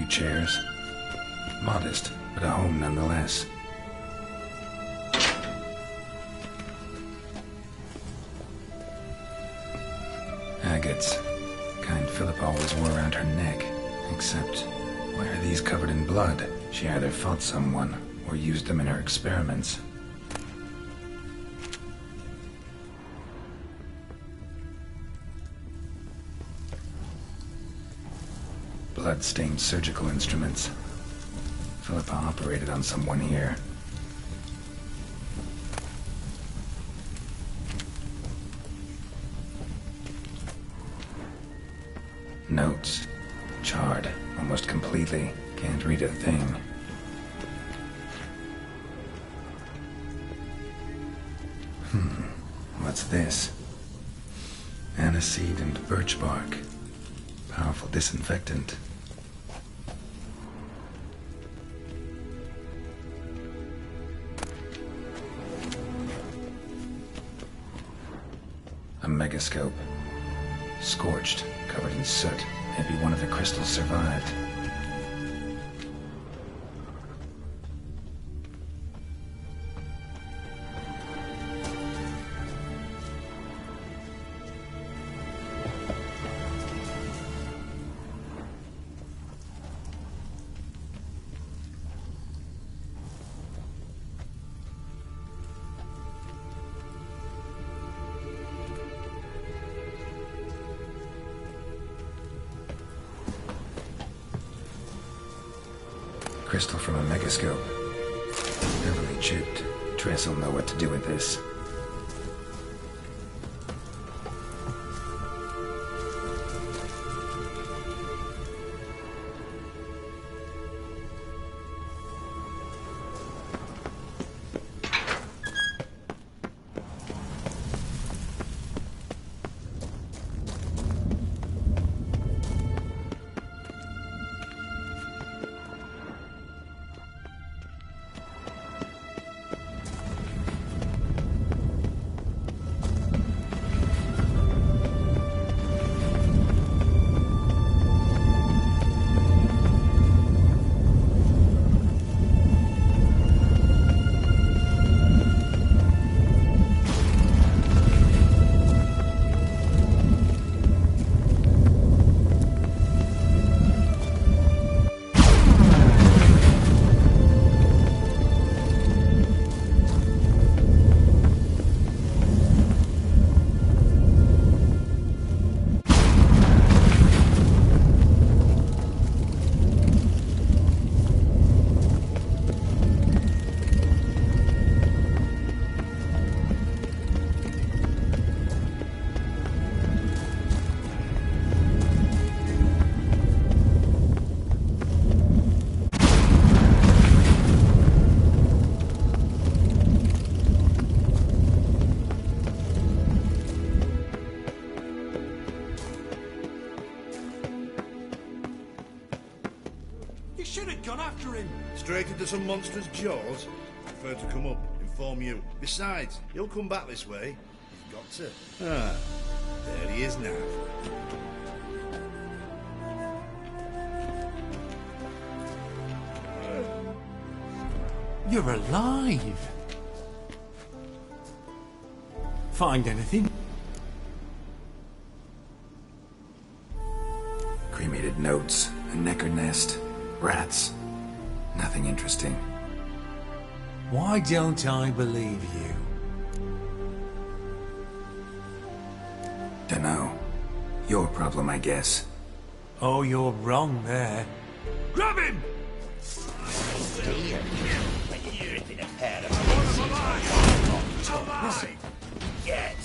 chairs. Modest, but a home nonetheless. Agates. Kind Philip always wore around her neck. Except, why are these covered in blood? She either fought someone, or used them in her experiments. Blood-stained surgical instruments. Philippa operated on someone here. Notes. Charred, almost completely. Can't read a thing. What's this? Aniseed and birch bark. Powerful disinfectant. A megascope. Scorched, covered in soot. Maybe one of the crystals survived. Crystal from a megascope. Heavily chipped. Tress will know what to do with this. Straight into some monstrous jaws? Prefer to come up, inform you. Besides, he'll come back this way. He's got to. Ah, there he is now. You're alive! Find anything? Cremated notes, a necker nest, rats. Nothing interesting. Why don't I believe you? Dunno. Your problem, I guess. Oh, you're wrong there. Grab him! Dear, when you're in a pair of Get.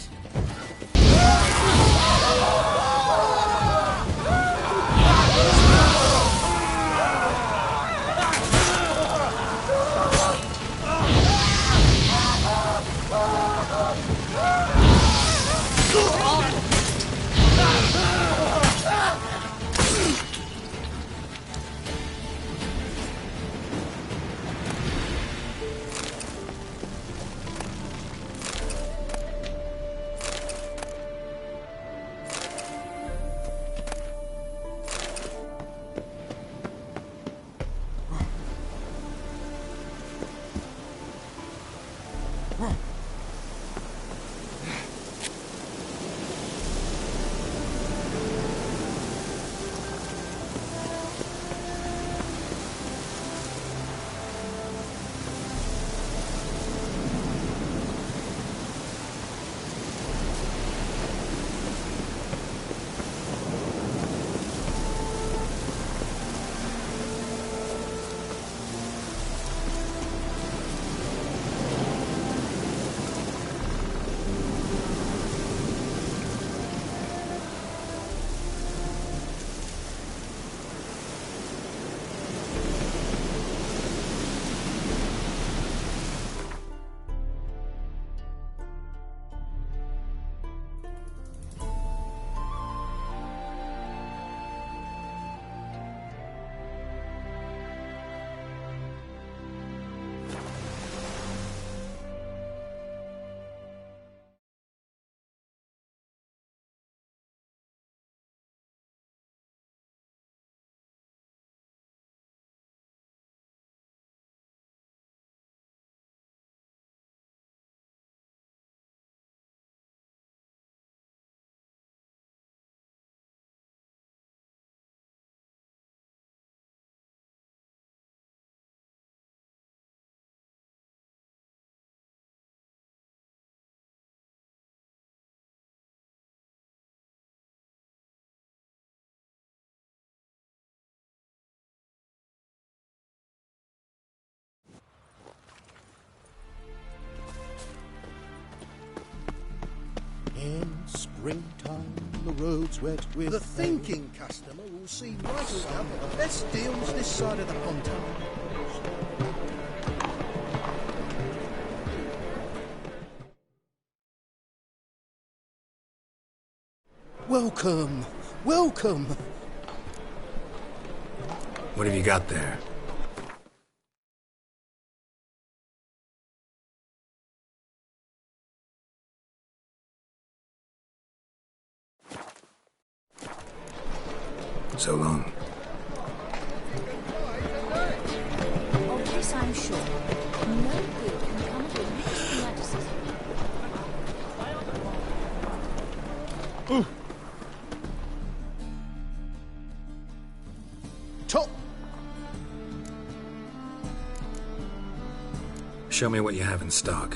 In springtime, the road's wet with... The thinking customer will see right away the best deals this side of the Ponton. Welcome, welcome. What have you got there? So long. Of this I'm sure. No good can come of a mixed fanaticism. Top. Show me what you have in stock.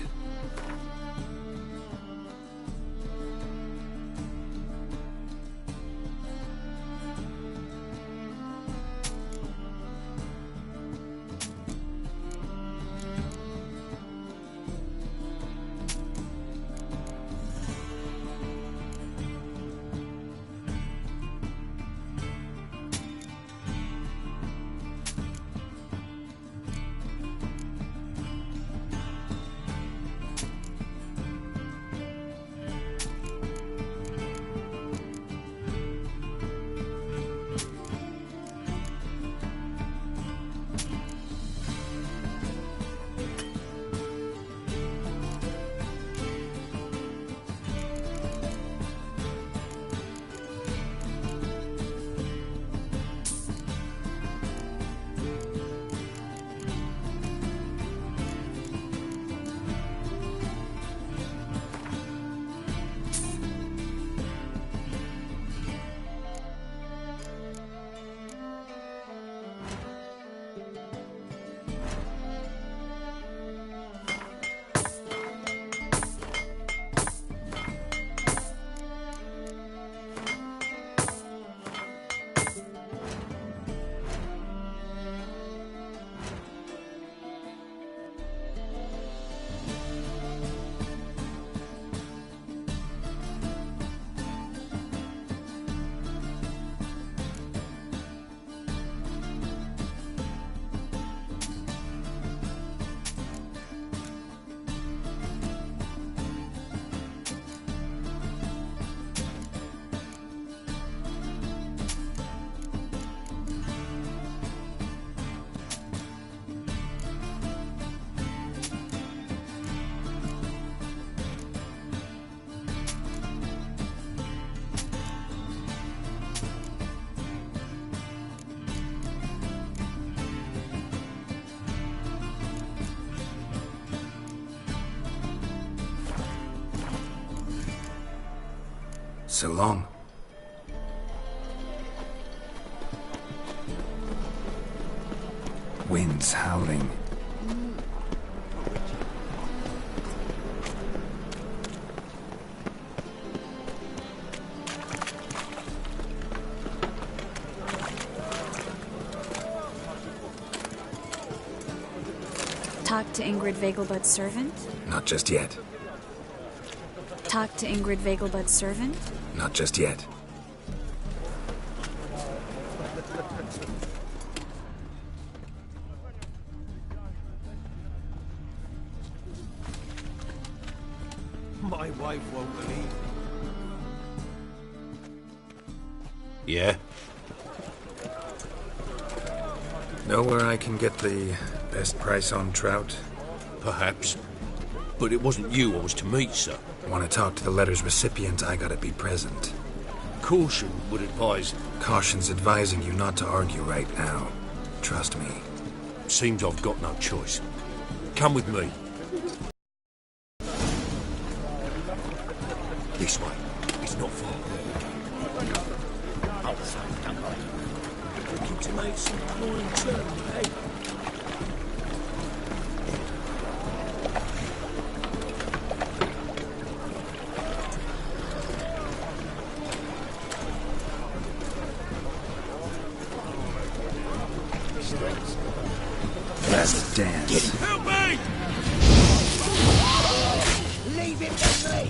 So long. Winds howling. Talk to Ingrid Vegelbud's servant? Not just yet. Talk to Ingrid Vegelbud's servant? Not just yet. My wife won't believe. Yeah? Know where I can get the best price on trout? Perhaps. But it wasn't you I was to meet, sir. Want to talk to the letter's recipient, I gotta be present. Caution would advise... Caution's advising you not to argue right now. Trust me. Seems I've got no choice. Come with me. This way. It's not far. Looking to make some coin too, eh? Let's dance. Help me! Leave him to me!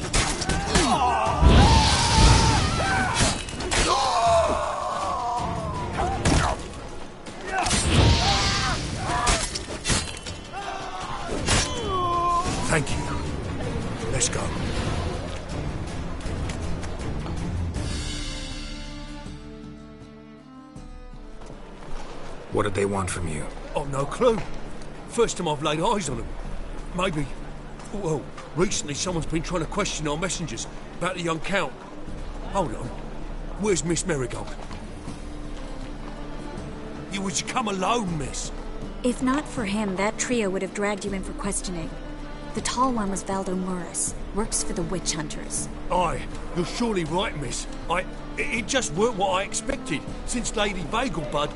Thank you. Let's go. What did they want from you? I've no clue. First time I've laid eyes on them. Maybe... Well, recently someone's been trying to question our messengers about the young Count. Hold on. Where's Miss Marigold? You was to come alone, miss. If not for him, that trio would have dragged you in for questioning. The tall one was Valdo Murris. Works for the witch hunters. Aye, you're surely right, miss. It just weren't what I expected, since Lady Vegelbud...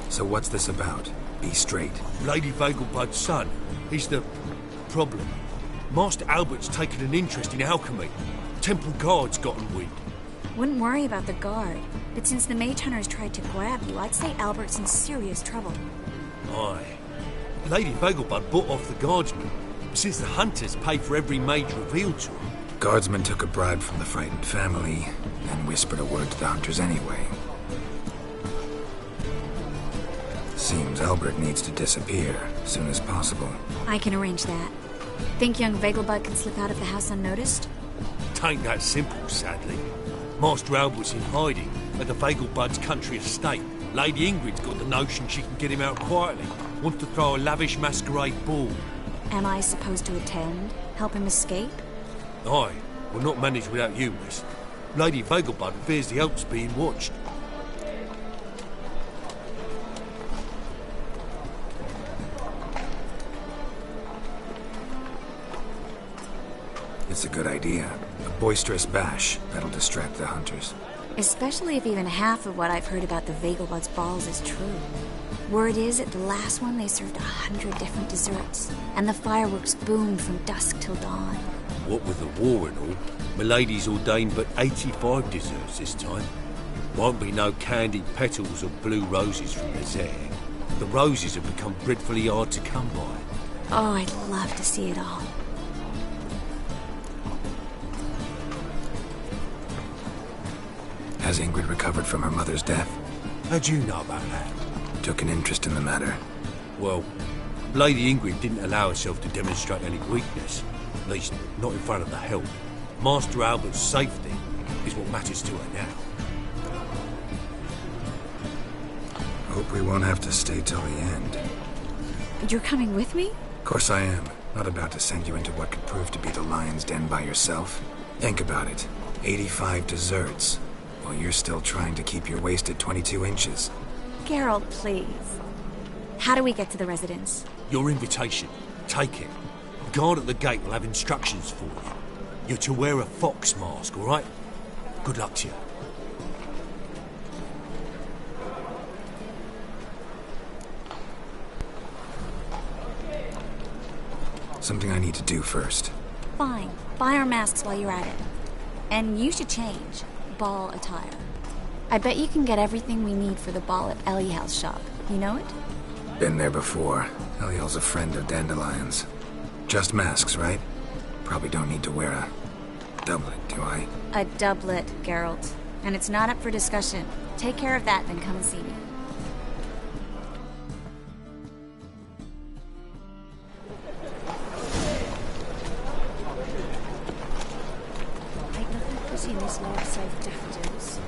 So what's this about? Be straight. Lady Vegelbud's son. He's the... problem. Master Albert's taken an interest in alchemy. Temple guards gotten wind. Wouldn't worry about the guard, but since the mage hunters tried to grab you, I'd say Albert's in serious trouble. Aye. Lady Vegelbud bought off the guardsmen, since the hunters pay for every mage revealed to them. Guardsmen took a bribe from the frightened family, and whispered a word to the hunters anyway. Seems Albert needs to disappear as soon as possible. I can arrange that. Think young Vegelbud can slip out of the house unnoticed? Tain't that simple, sadly. Master Albert's in hiding at the Vegelbud's country estate. Lady Ingrid's got the notion she can get him out quietly. Wants to throw a lavish masquerade ball. Am I supposed to attend? Help him escape? Aye, we'll not manage without you, miss. Lady Vegelbud fears the Alps being watched. It's a good idea. A boisterous bash that'll distract the hunters. Especially if even half of what I've heard about the Vegelbud's balls is true. Word is, at the last one they served 100 different desserts, and the fireworks boomed from dusk till dawn. What with the war and all, Milady's ordained but 85 desserts this time. Won't be no candied petals or blue roses from the Zare. The roses have become dreadfully hard to come by. Oh, I'd love to see it all. Has Ingrid recovered from her mother's death? How'd you know about that? Took an interest in the matter. Well, Lady Ingrid didn't allow herself to demonstrate any weakness. At least, not in front of the help. Master Albert's safety is what matters to her now. Hope we won't have to stay till the end. You're coming with me? Of course I am. Not about to send you into what could prove to be the lion's den by yourself. Think about it. 85 desserts, while you're still trying to keep your waist at 22 inches. Geralt, please. How do we get to the residence? Your invitation. Take it. guard at the gate will have instructions for you. You're to wear a fox mask, all right? Good luck to you. Something I need to do first. Fine. Buy our masks while you're at it. And you should change. Ball attire. I bet you can get everything we need for the ball at Eliel's shop. You know it? Been there before. Eliel's a friend of Dandelion's. Just masks, right? Probably don't need to wear a doublet, do I? A doublet, Geralt. And it's not up for discussion. Take care of that, then come and see me. Ain't nothing pretty in this life save daffodils.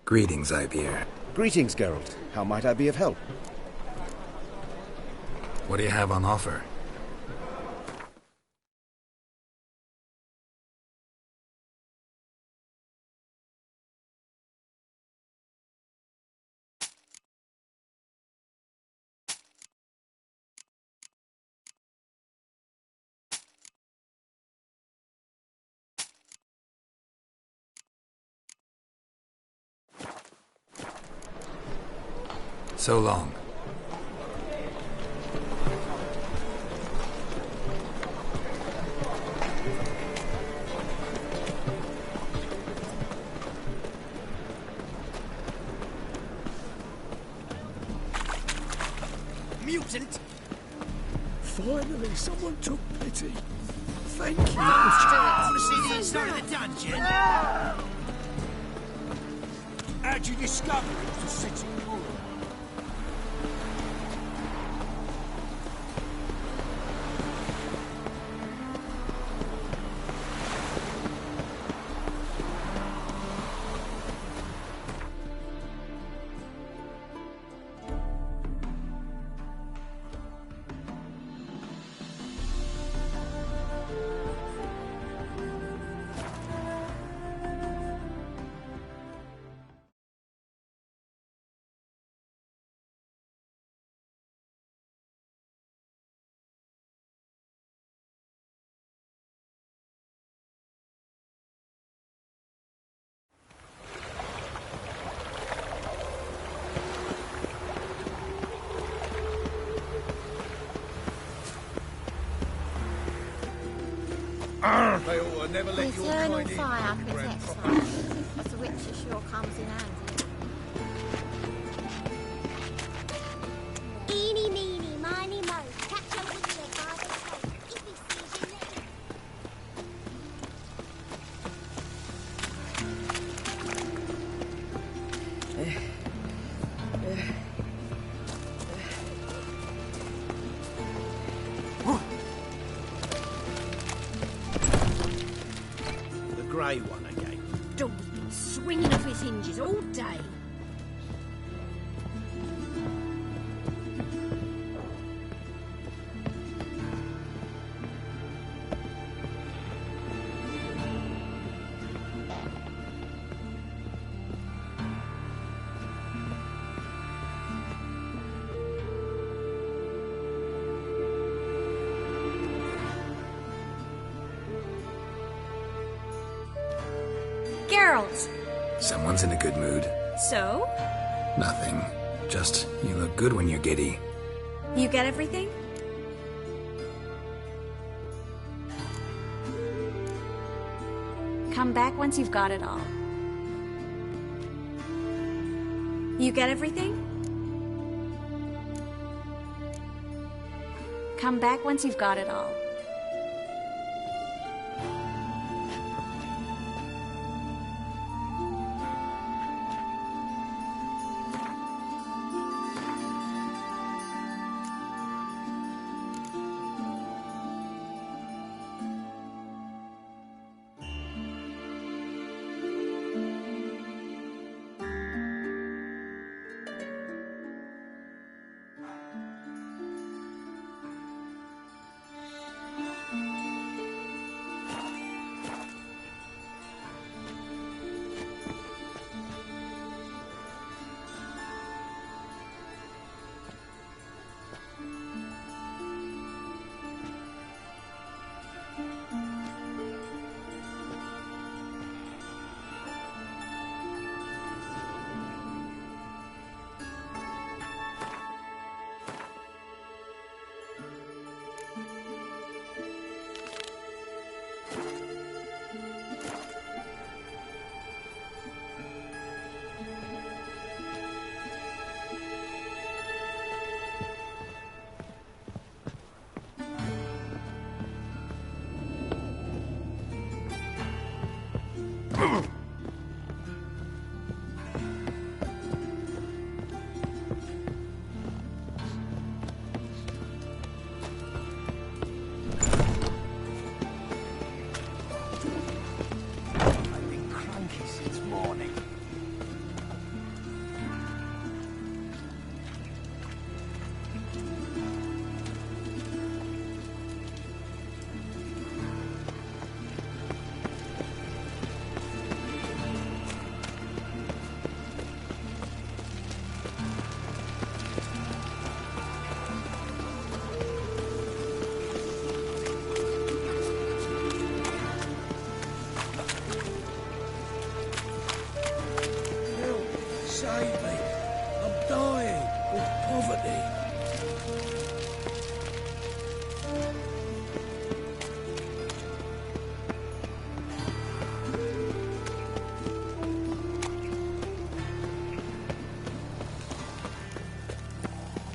Greetings, Ibeer. Greetings, Geralt. How might I be of help? What do you have on offer? So long. Mutant! Finally, someone took pity. Thank you. Want to see the inside of the dungeon? How'd you discover it was a city full? They ought to never let your Eternal kind in. fire protects us, but the witch sure comes in handy. Eeny, meeny, miny, mo. Catch a wicked by the coat. If he sees you next. The grey one again. Door's been swinging off his hinges all day. Geralt! Someone's in a good mood. So? Nothing. Just, you look good when you're giddy. You get everything? Come back once you've got it all. You get everything? Come back once you've got it all.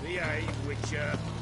Behave, Witcher.